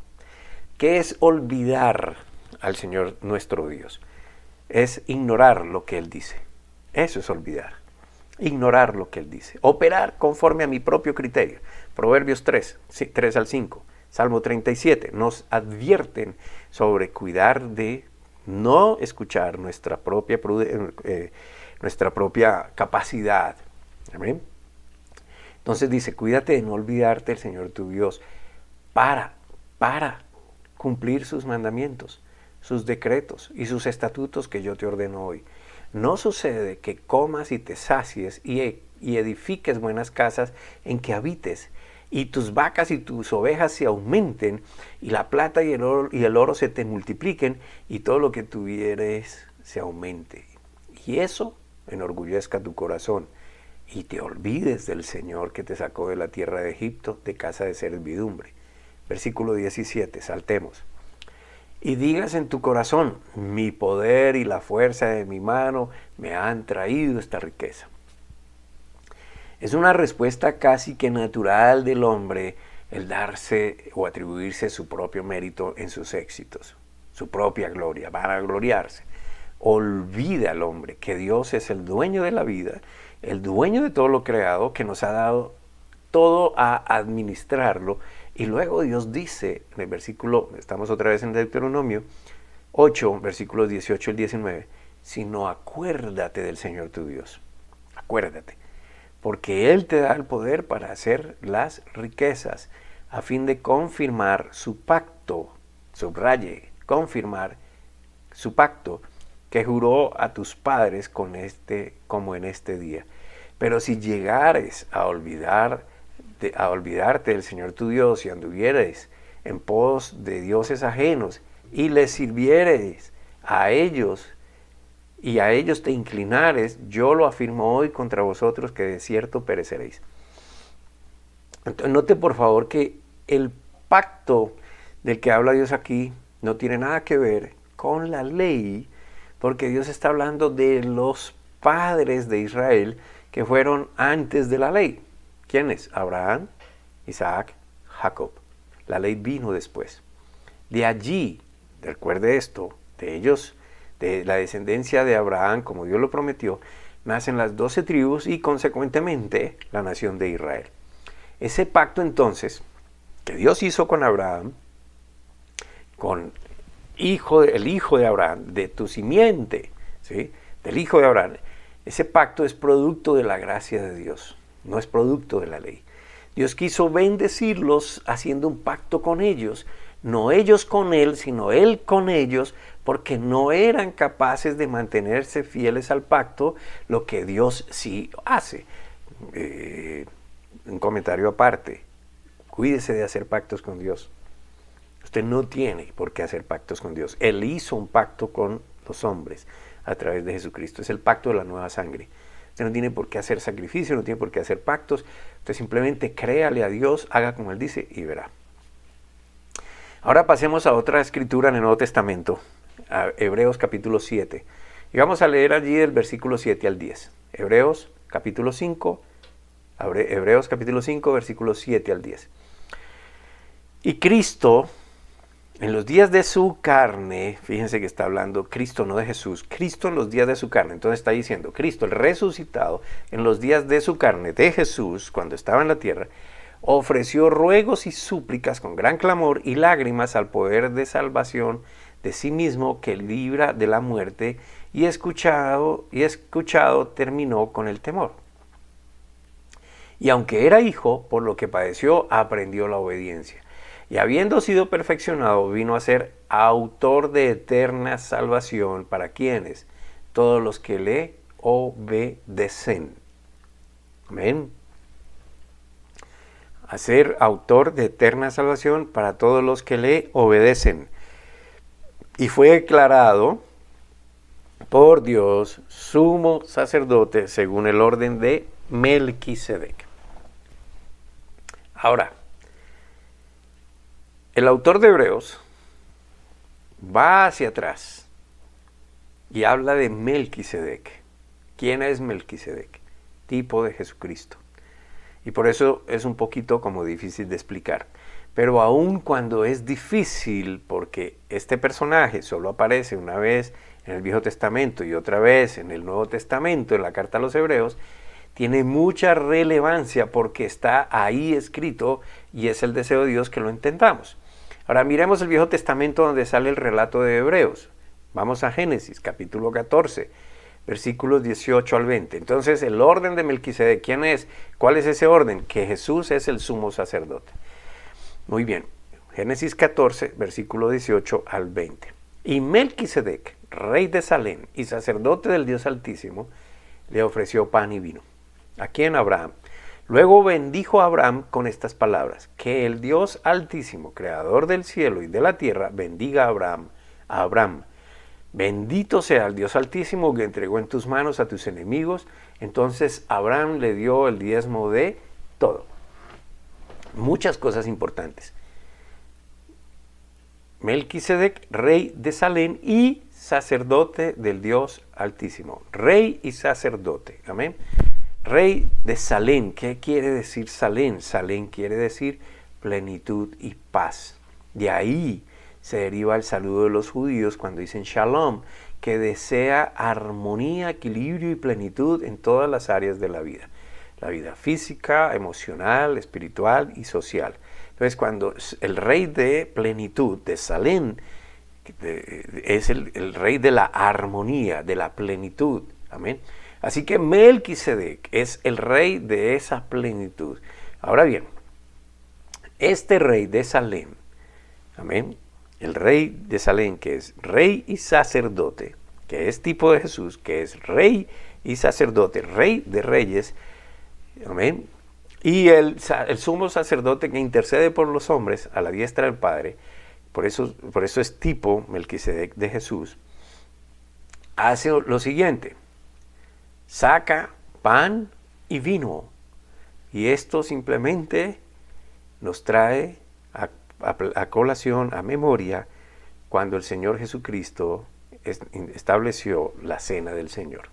¿Qué es olvidar al Señor nuestro Dios? Es ignorar lo que Él dice. Eso es olvidar. Ignorar lo que Él dice. Operar conforme a mi propio criterio. Proverbios 3, 3 al 5. Salmo 37. Nos advierten sobre cuidar de no escuchar nuestra propia capacidad. ¿Amén? Entonces dice, cuídate de no olvidarte del Señor tu Dios para cumplir sus mandamientos, sus decretos y sus estatutos que yo te ordeno hoy. No sucede que comas y te sacies y edifiques buenas casas en que habites, y tus vacas y tus ovejas se aumenten, y la plata y el oro se te multipliquen, y todo lo que tuvieres se aumente. Y eso enorgullezca tu corazón, y te olvides del Señor que te sacó de la tierra de Egipto, de casa de servidumbre. Versículo 17, saltemos. Y digas en tu corazón, mi poder y la fuerza de mi mano me han traído esta riqueza. Es una respuesta casi que natural del hombre el darse o atribuirse su propio mérito en sus éxitos, su propia gloria, para gloriarse. Olvida al hombre que Dios es el dueño de la vida, el dueño de todo lo creado, que nos ha dado todo a administrarlo. Y luego Dios dice en el versículo, estamos otra vez en Deuteronomio 8, versículos 18 y 19, sino acuérdate del Señor tu Dios. Acuérdate. Porque Él te da el poder para hacer las riquezas, a fin de confirmar su pacto, subraye, confirmar su pacto, que juró a tus padres como en este día. Pero si llegares a olvidarte del Señor tu Dios y anduvieres en pos de dioses ajenos y les sirvieres a ellos, y a ellos te inclinares, yo lo afirmo hoy contra vosotros que de cierto pereceréis. Entonces, note por favor que el pacto del que habla Dios aquí no tiene nada que ver con la ley, porque Dios está hablando de los padres de Israel que fueron antes de la ley. ¿Quiénes? Abraham, Isaac, Jacob. La ley vino después. De allí, recuerde esto, de ellos, de la descendencia de Abraham, como Dios lo prometió, nacen las 12 tribus y consecuentemente la nación de Israel. Ese pacto entonces que Dios hizo con Abraham, con el hijo de Abraham, de tu simiente, ¿sí? Del hijo de Abraham, ese pacto es producto de la gracia de Dios, no es producto de la ley. Dios quiso bendecirlos haciendo un pacto con ellos, no ellos con Él, sino Él con ellos, porque no eran capaces de mantenerse fieles al pacto, lo que Dios sí hace. Un comentario aparte, cuídese de hacer pactos con Dios. Usted no tiene por qué hacer pactos con Dios. Él hizo un pacto con los hombres a través de Jesucristo. Es el pacto de la nueva sangre. Usted no tiene por qué hacer sacrificio, no tiene por qué hacer pactos. Usted simplemente créale a Dios, haga como Él dice y verá. Ahora pasemos a otra escritura en el Nuevo Testamento, a Hebreos capítulo 7. Y vamos a leer allí del versículo 7 al 10. Hebreos capítulo 5, versículos 7 al 10. Y Cristo, en los días de su carne, fíjense que está hablando Cristo, no de Jesús, Cristo en los días de su carne. Entonces está diciendo, Cristo, el resucitado, en los días de su carne, de Jesús, cuando estaba en la tierra, ofreció ruegos y súplicas con gran clamor y lágrimas al poder de salvación de sí mismo que libra de la muerte, y escuchado terminó con el temor. Y aunque era hijo, por lo que padeció, aprendió la obediencia. Y habiendo sido perfeccionado, vino a ser autor de eterna salvación para quienes, todos los que le obedecen. Amén. A ser autor de eterna salvación para todos los que le obedecen. Y fue declarado por Dios sumo sacerdote según el orden de Melquisedec. Ahora, el autor de Hebreos va hacia atrás y habla de Melquisedec. ¿Quién es Melquisedec? Tipo de Jesucristo. Y por eso es un poquito como difícil de explicar. Pero aun cuando es difícil, porque este personaje solo aparece una vez en el Viejo Testamento y otra vez en el Nuevo Testamento, en la carta a los Hebreos, tiene mucha relevancia porque está ahí escrito y es el deseo de Dios que lo entendamos. Ahora miremos el Viejo Testamento donde sale el relato de Hebreos. Vamos a Génesis, capítulo 14, versículos 18 al 20. Entonces, el orden de Melquisedec, ¿quién es? ¿Cuál es ese orden? Que Jesús es el sumo sacerdote. Muy bien, Génesis 14, versículo 18 al 20. Y Melquisedec, rey de Salem y sacerdote del Dios Altísimo, le ofreció pan y vino. ¿A quién? Abraham. Luego bendijo a Abraham con estas palabras: que el Dios Altísimo, creador del cielo y de la tierra, bendiga a Abraham. Bendito sea el Dios Altísimo que entregó en tus manos a tus enemigos. Entonces Abraham le dio el diezmo de todo. Muchas cosas importantes. Melquisedec, rey de Salem y sacerdote del Dios Altísimo. Rey y sacerdote. Amén. Rey de Salem. ¿Qué quiere decir Salem? Salem quiere decir plenitud y paz. De ahí se deriva el saludo de los judíos cuando dicen Shalom, que desea armonía, equilibrio y plenitud en todas las áreas de la vida. La vida física, emocional, espiritual y social. Entonces, cuando el rey de plenitud, de Salem, es el rey de la armonía, de la plenitud. Amén. Así que Melquisedec es el rey de esa plenitud. Ahora bien, este rey de Salem, amén, el rey de Salem, que es rey y sacerdote, que es tipo de Jesús, que es rey y sacerdote, rey de reyes, amén, y el sumo sacerdote que intercede por los hombres a la diestra del Padre, por eso es tipo Melquisedec de Jesús, hace lo siguiente: saca pan y vino, y esto simplemente nos trae a colación, a memoria, cuando el Señor Jesucristo estableció la cena del Señor.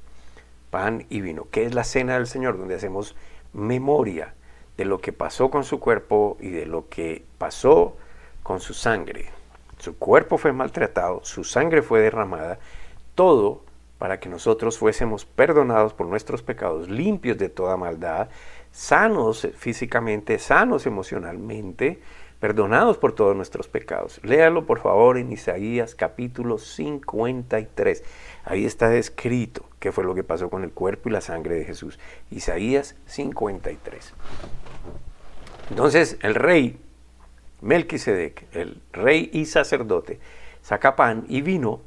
Pan y vino. ¿Qué es la cena del Señor? Donde hacemos memoria de lo que pasó con su cuerpo y de lo que pasó con su sangre. Su cuerpo fue maltratado, su sangre fue derramada, todo para que nosotros fuésemos perdonados por nuestros pecados, limpios de toda maldad, sanos físicamente, sanos emocionalmente, perdonados por todos nuestros pecados. Léalo por favor en Isaías capítulo 53. Ahí está descrito qué fue lo que pasó con el cuerpo y la sangre de Jesús. Isaías 53. Entonces el rey Melquisedec, el rey y sacerdote, saca pan y vino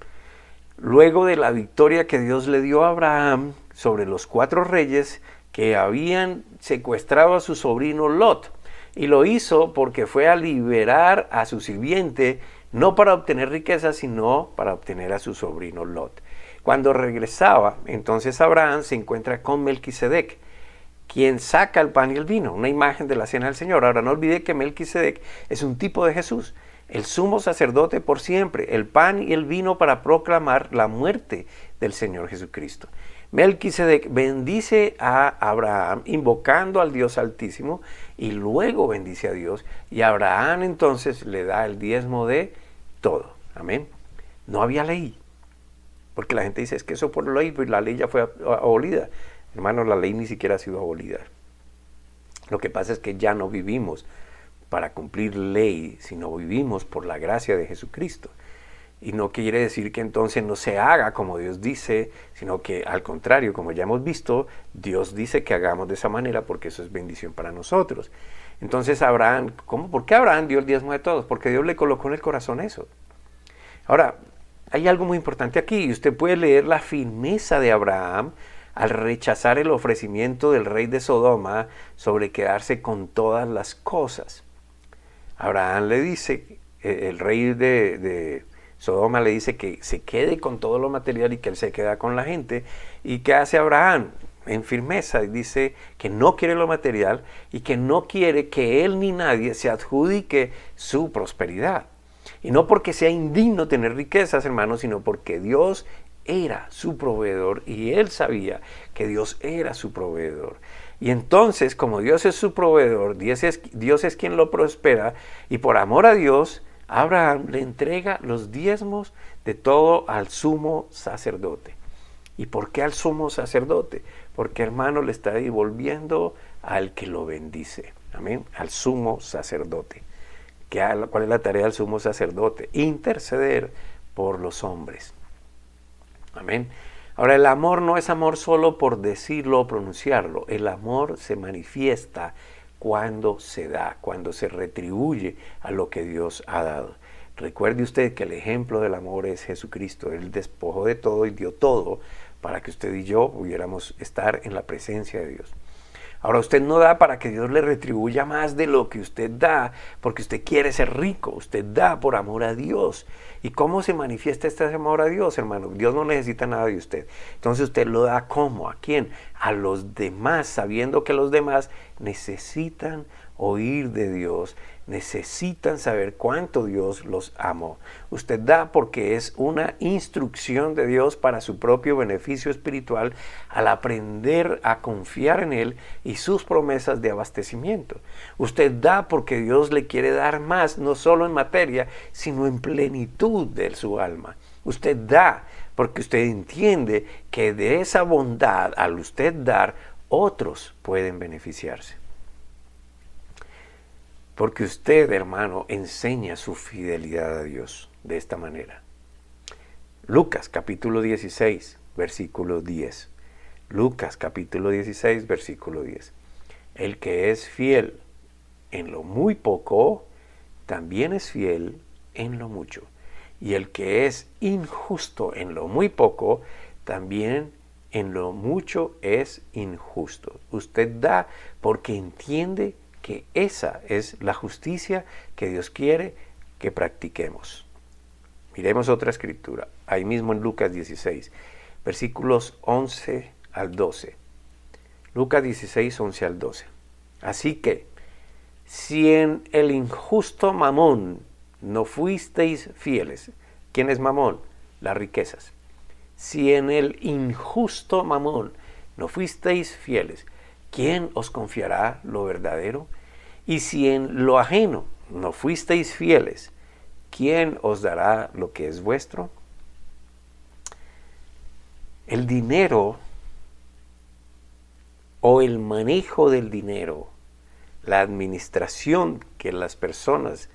luego de la victoria que Dios le dio a Abraham sobre los 4 reyes que habían secuestrado a su sobrino Lot. Y lo hizo porque fue a liberar a su sirviente, no para obtener riqueza, sino para obtener a su sobrino Lot. Cuando regresaba, entonces Abraham se encuentra con Melquisedec, quien saca el pan y el vino, una imagen de la cena del Señor. Ahora no olvide que Melquisedec es un tipo de Jesús, el sumo sacerdote por siempre, el pan y el vino para proclamar la muerte del Señor Jesucristo. Melquisedec bendice a Abraham invocando al Dios Altísimo y luego bendice a Dios, y Abraham entonces le da el diezmo de todo. Amén. No había ley, porque la gente dice es que eso por ley, pues la ley ya fue abolida. Hermanos, la ley ni siquiera ha sido abolida. Lo que pasa es que ya no vivimos para cumplir ley, sino vivimos por la gracia de Jesucristo. Y no quiere decir que entonces no se haga como Dios dice, sino que al contrario, como ya hemos visto, Dios dice que hagamos de esa manera porque eso es bendición para nosotros. Entonces Abraham, ¿por qué Abraham dio el diezmo de todos? Porque Dios le colocó en el corazón eso. Ahora, hay algo muy importante aquí. Usted puede leer la firmeza de Abraham al rechazar el ofrecimiento del rey de Sodoma sobre quedarse con todas las cosas. Abraham le dice, el rey de Sodoma le dice que se quede con todo lo material y que él se queda con la gente. ¿Y qué hace Abraham? En firmeza dice que no quiere lo material y que no quiere que él ni nadie se adjudique su prosperidad. Y no porque sea indigno tener riquezas, hermanos, sino porque Dios era su proveedor y él sabía que Dios era su proveedor. Y entonces, como Dios es su proveedor, Dios es quien lo prospera, y por amor a Dios, Abraham le entrega los diezmos de todo al sumo sacerdote. ¿Y por qué al sumo sacerdote? Porque, hermano, le está devolviendo al que lo bendice. Amén. Al sumo sacerdote. ¿Cuál es la tarea del sumo sacerdote? Interceder por los hombres. Amén. Ahora, el amor no es amor solo por decirlo o pronunciarlo. El amor se manifiesta cuando se da, cuando se retribuye a lo que Dios ha dado. Recuerde usted que el ejemplo del amor es Jesucristo. Él despojó de todo y dio todo para que usted y yo pudiéramos estar en la presencia de Dios. Ahora, usted no da para que Dios le retribuya más de lo que usted da, porque usted quiere ser rico. Usted da por amor a Dios. ¿Y cómo se manifiesta este amor a Dios, hermano? Dios no necesita nada de usted. Entonces usted lo da ¿cómo? ¿A quién? A los demás, sabiendo que los demás necesitan oír de Dios, necesitan saber cuánto Dios los amó. Usted da porque es una instrucción de Dios para su propio beneficio espiritual al aprender a confiar en Él y sus promesas de abastecimiento. Usted da porque Dios le quiere dar más, no solo en materia, sino en plenitud de su alma. Usted da porque usted entiende que de esa bondad, al usted dar, otros pueden beneficiarse. Porque usted, hermano, enseña su fidelidad a Dios de esta manera. Lucas capítulo 16, versículo 10. Lucas capítulo 16, versículo 10. El que es fiel en lo muy poco, también es fiel en lo mucho. Y el que es injusto en lo muy poco, también en lo mucho es injusto. Usted da porque entiende que esa es la justicia que Dios quiere que practiquemos. Miremos otra escritura, ahí mismo en Lucas 16, versículos 11 al 12. Lucas 16, 11 al 12. Así que, si en el injusto mamón no fuisteis fieles. ¿Quién es mamón? Las riquezas. Si en el injusto mamón no fuisteis fieles, ¿quién os confiará lo verdadero? Y si en lo ajeno no fuisteis fieles, ¿quién os dará lo que es vuestro? El dinero o el manejo del dinero, la administración que las personas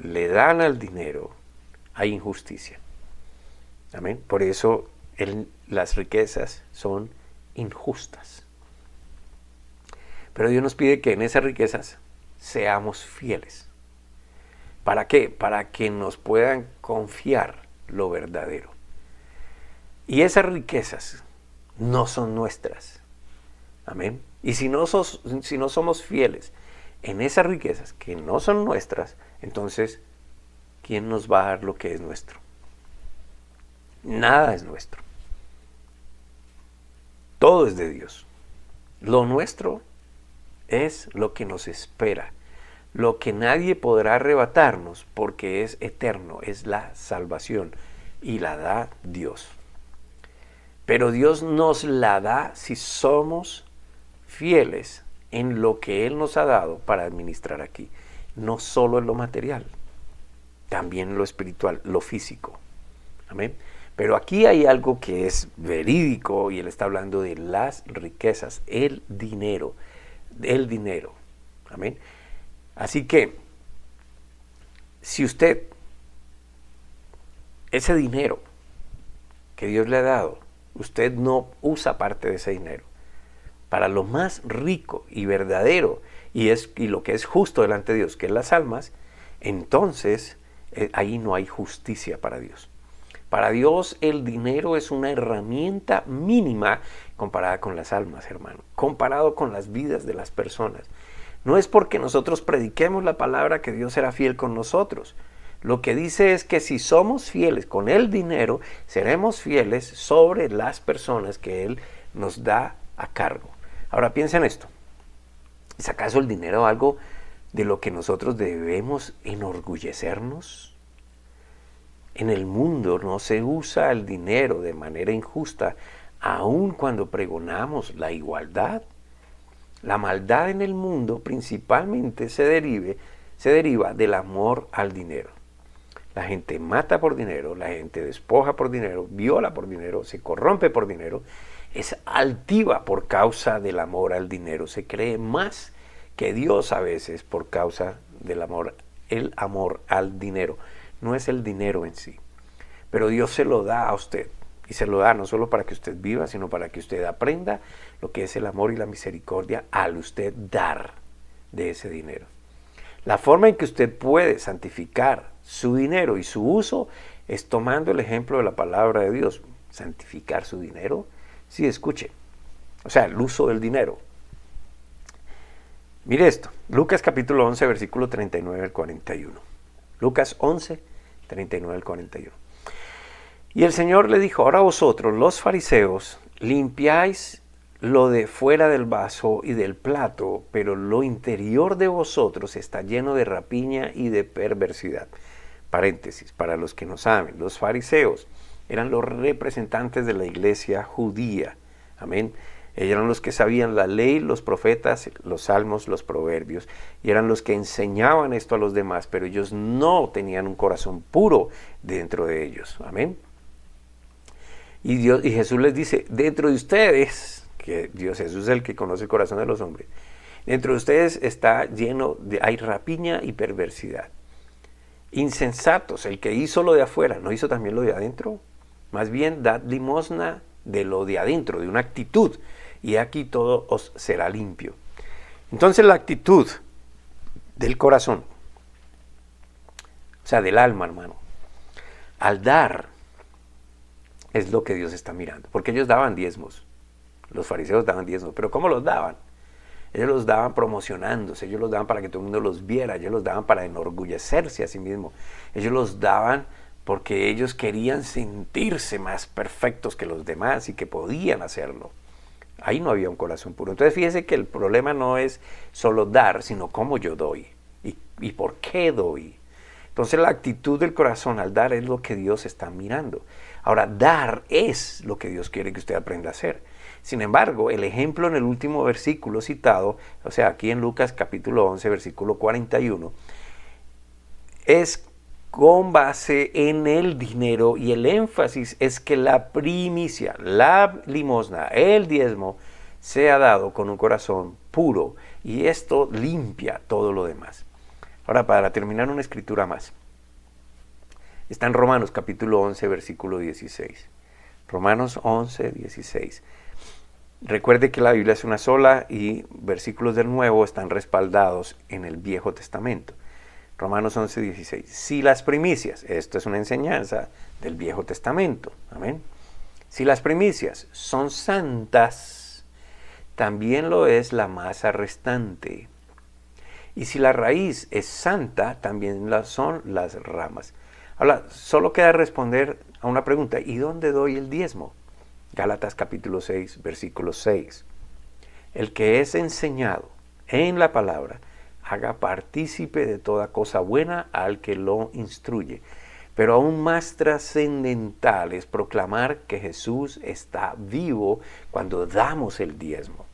le dan al dinero, hay injusticia. Amén. Por eso las riquezas son injustas. Pero Dios nos pide que en esas riquezas seamos fieles. ¿Para qué? Para que nos puedan confiar lo verdadero. Y esas riquezas no son nuestras. Amén. Y si no somos fieles en esas riquezas que no son nuestras, entonces, ¿quién nos va a dar lo que es nuestro? Nada es nuestro. Todo es de Dios. Lo nuestro es lo que nos espera, lo que nadie podrá arrebatarnos porque es eterno, es la salvación y la da Dios. Pero Dios nos la da si somos fieles en lo que Él nos ha dado para administrar aquí. No solo en lo material, también en lo espiritual, lo físico. Amén. Pero aquí hay algo que es verídico y Él está hablando de las riquezas, el dinero. Amén. Así que, si usted, ese dinero que Dios le ha dado, usted no usa parte de ese dinero para lo más rico y verdadero y lo que es justo delante de Dios, que es las almas, entonces ahí no hay justicia para Dios. Para Dios el dinero es una herramienta mínima comparada con las almas, hermano, comparado con las vidas de las personas. No es porque nosotros prediquemos la palabra que Dios será fiel con nosotros. Lo que dice es que si somos fieles con el dinero, seremos fieles sobre las personas que Él nos da a cargo. Ahora piensa en esto. ¿Es acaso el dinero algo de lo que nosotros debemos enorgullecernos? En el mundo no se usa el dinero de manera injusta, aun cuando pregonamos la igualdad. La maldad en el mundo principalmente se deriva del amor al dinero. La gente mata por dinero, la gente despoja por dinero, viola por dinero, se corrompe por dinero. Es altiva por causa del amor al dinero. Se cree más que Dios a veces por causa del amor, el amor al dinero. No es el dinero en sí, pero Dios se lo da a usted. Y se lo da no solo para que usted viva, sino para que usted aprenda lo que es el amor y la misericordia al usted dar de ese dinero. La forma en que usted puede santificar su dinero y su uso es tomando el ejemplo de la palabra de Dios. ¿Santificar su dinero? Sí, escuche. O sea, el uso del dinero. Mire esto, Lucas capítulo 11, versículo 39 al 41. Lucas 11, 39 al 41. Y el Señor le dijo, ahora vosotros, los fariseos, limpiáis lo de fuera del vaso y del plato, pero lo interior de vosotros está lleno de rapiña y de perversidad. Paréntesis, para los que no saben, los fariseos eran los representantes de la iglesia judía. Amén. Ellos eran los que sabían la ley, los profetas, los salmos, los proverbios, y eran los que enseñaban esto a los demás, pero ellos no tenían un corazón puro dentro de ellos. Amén. Y Jesús les dice, dentro de ustedes, que Jesús es el que conoce el corazón de los hombres, dentro de ustedes está lleno hay rapiña y perversidad. Insensatos, el que hizo lo de afuera, ¿no hizo también lo de adentro? Más bien, dad limosna de lo de adentro, de una actitud, y aquí todo os será limpio. Entonces la actitud del corazón, o sea, del alma, hermano, al dar, es lo que Dios está mirando, porque ellos daban diezmos, los fariseos daban diezmos, pero ¿cómo los daban? Ellos los daban promocionándose, ellos los daban para que todo el mundo los viera, ellos los daban para enorgullecerse a sí mismos, ellos los daban porque ellos querían sentirse más perfectos que los demás y que podían hacerlo. Ahí no había un corazón puro. Entonces fíjese que el problema no es solo dar, sino cómo yo doy y por qué doy. Entonces la actitud del corazón al dar es lo que Dios está mirando. Ahora, dar es lo que Dios quiere que usted aprenda a hacer. Sin embargo, el ejemplo en el último versículo citado, o sea, aquí en Lucas capítulo 11, versículo 41, es con base en el dinero, y el énfasis es que la primicia, la limosna, el diezmo, sea dado con un corazón puro, y esto limpia todo lo demás. Ahora, para terminar, una escritura más. Está en Romanos capítulo 11, versículo 16. Romanos 11, 16. Recuerde que la Biblia es una sola y versículos del Nuevo están respaldados en el Viejo Testamento. Romanos 11, 16. Si las primicias, esto es una enseñanza del Viejo Testamento, amén. Si las primicias son santas, también lo es la masa restante. Y si la raíz es santa, también son las ramas. Ahora, solo queda responder a una pregunta, ¿y dónde doy el diezmo? Gálatas capítulo 6, versículo 6. El que es enseñado en la palabra, haga partícipe de toda cosa buena al que lo instruye. Pero aún más trascendental es proclamar que Jesús está vivo cuando damos el diezmo.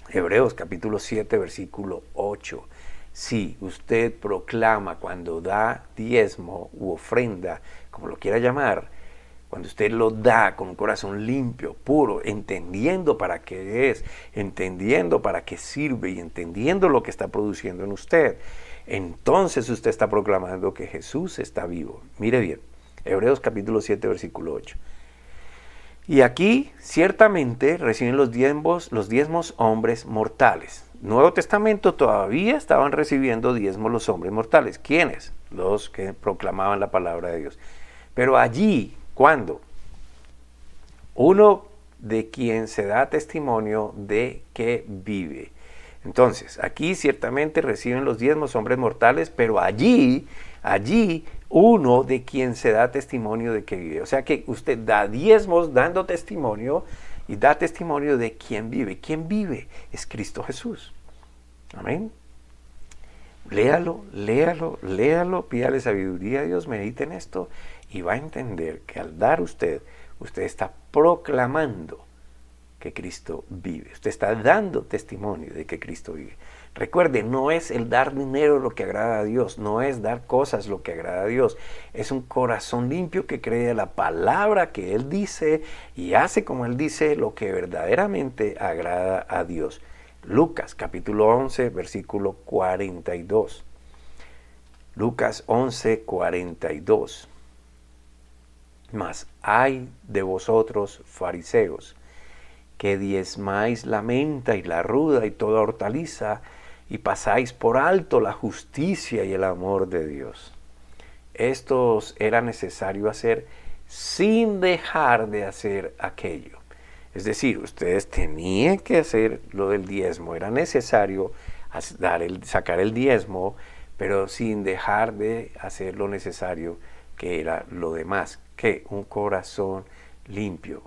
Hebreos capítulo 7, versículo 8. Si usted proclama cuando da diezmo u ofrenda, como lo quiera llamar, cuando usted lo da con un corazón limpio, puro, entendiendo para qué es, entendiendo para qué sirve y entendiendo lo que está produciendo en usted, entonces usted está proclamando que Jesús está vivo. Mire bien, Hebreos capítulo 7, versículo 8. Y aquí ciertamente reciben los diezmos hombres mortales. Nuevo Testamento todavía estaban recibiendo diezmos los hombres mortales. ¿Quiénes? Los que proclamaban la palabra de Dios. Pero allí, ¿cuándo? Uno de quien se da testimonio de que vive. Entonces, aquí ciertamente reciben los diezmos hombres mortales, pero allí, uno de quien se da testimonio de que vive. O sea que usted da diezmos dando testimonio y da testimonio de quién vive. ¿Quién vive? Es Cristo Jesús. Amén. Léalo, pídale sabiduría a Dios, medite en esto y va a entender que al dar usted está proclamando que Cristo vive. Usted está dando testimonio de que Cristo vive. Recuerde, no es el dar dinero lo que agrada a Dios, no es dar cosas lo que agrada a Dios. Es un corazón limpio que cree la palabra que Él dice y hace como Él dice lo que verdaderamente agrada a Dios. Lucas capítulo 11, versículo 42. Lucas 11, 42. Mas ay de vosotros, fariseos, que diezmáis la menta y la ruda y toda hortaliza, y pasáis por alto la justicia y el amor de Dios. Estos era necesario hacer sin dejar de hacer aquello. Es decir, ustedes tenían que hacer lo del diezmo, era necesario sacar el diezmo, pero sin dejar de hacer lo necesario que era lo demás, que un corazón limpio,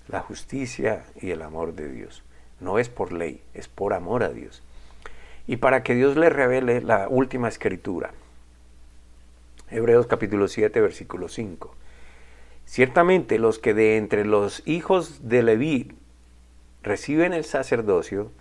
la justicia y el amor de Dios. No es por ley, es por amor a Dios. Y para que Dios le revele la última escritura. Hebreos capítulo 7, versículo 5. Ciertamente los que de entre los hijos de Leví reciben el sacerdocio,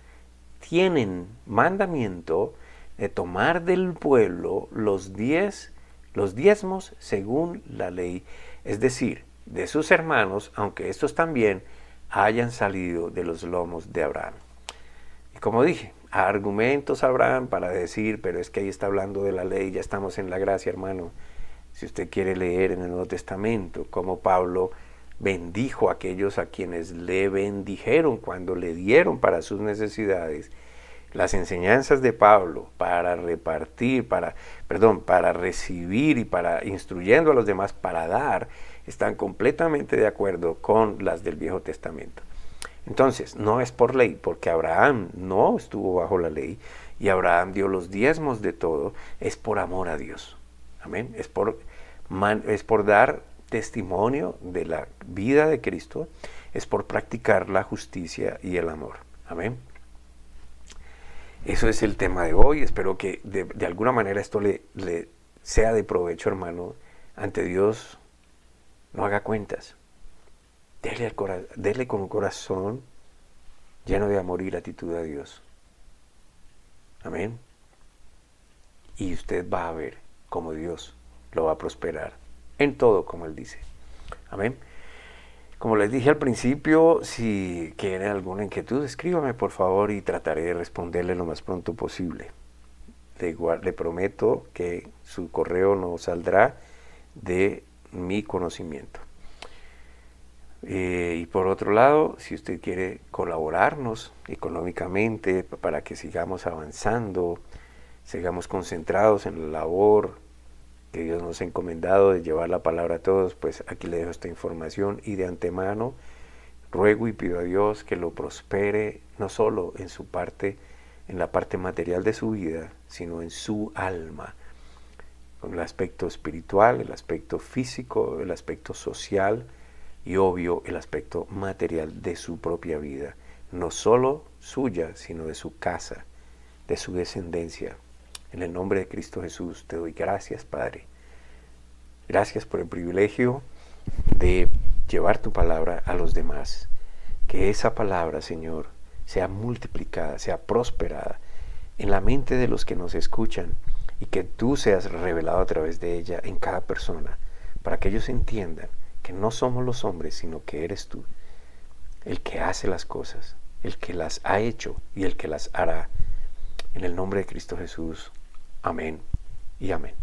tienen mandamiento de tomar del pueblo los diezmos según la ley, es decir, de sus hermanos, aunque estos también hayan salido de los lomos de Abraham. Y como dije, argumentos Abraham para decir, pero es que ahí está hablando de la ley, ya estamos en la gracia, hermano. Si usted quiere leer en el Nuevo Testamento cómo Pablo bendijo a aquellos a quienes le bendijeron cuando le dieron para sus necesidades, las enseñanzas de Pablo para repartir, para recibir y para instruyendo a los demás para dar, están completamente de acuerdo con las del Viejo Testamento. Entonces, no es por ley, porque Abraham no estuvo bajo la ley y Abraham dio los diezmos de todo, es por amor a Dios. Amén. Es por dar testimonio de la vida de Cristo, es por practicar la justicia y el amor. Amén. Eso es el tema de hoy. Espero que de alguna manera esto le sea de provecho, hermano. Ante Dios, no haga cuentas. Dele con un corazón lleno de amor y gratitud a Dios. Amén. Y usted va a ver cómo Dios lo va a prosperar en todo, como Él dice. Amén. Como les dije al principio, si tienen alguna inquietud, escríbame por favor y trataré de responderle lo más pronto posible. Le prometo que su correo no saldrá de mi conocimiento. Y por otro lado, si usted quiere colaborarnos económicamente para que sigamos avanzando, sigamos concentrados en la labor que Dios nos ha encomendado de llevar la palabra a todos, pues aquí le dejo esta información y de antemano ruego y pido a Dios que lo prospere no solo en su parte, en la parte material de su vida, sino en su alma, con el aspecto espiritual, el aspecto físico, el aspecto social y obvio el aspecto material de su propia vida, no solo suya, sino de su casa, de su descendencia. En el nombre de Cristo Jesús te doy gracias, Padre. Gracias por el privilegio de llevar tu palabra a los demás. Que esa palabra, Señor, sea multiplicada, sea prosperada en la mente de los que nos escuchan y que tú seas revelado a través de ella en cada persona, para que ellos entiendan que no somos los hombres, sino que eres tú, el que hace las cosas, el que las ha hecho y el que las hará. En el nombre de Cristo Jesús. Amén y amén.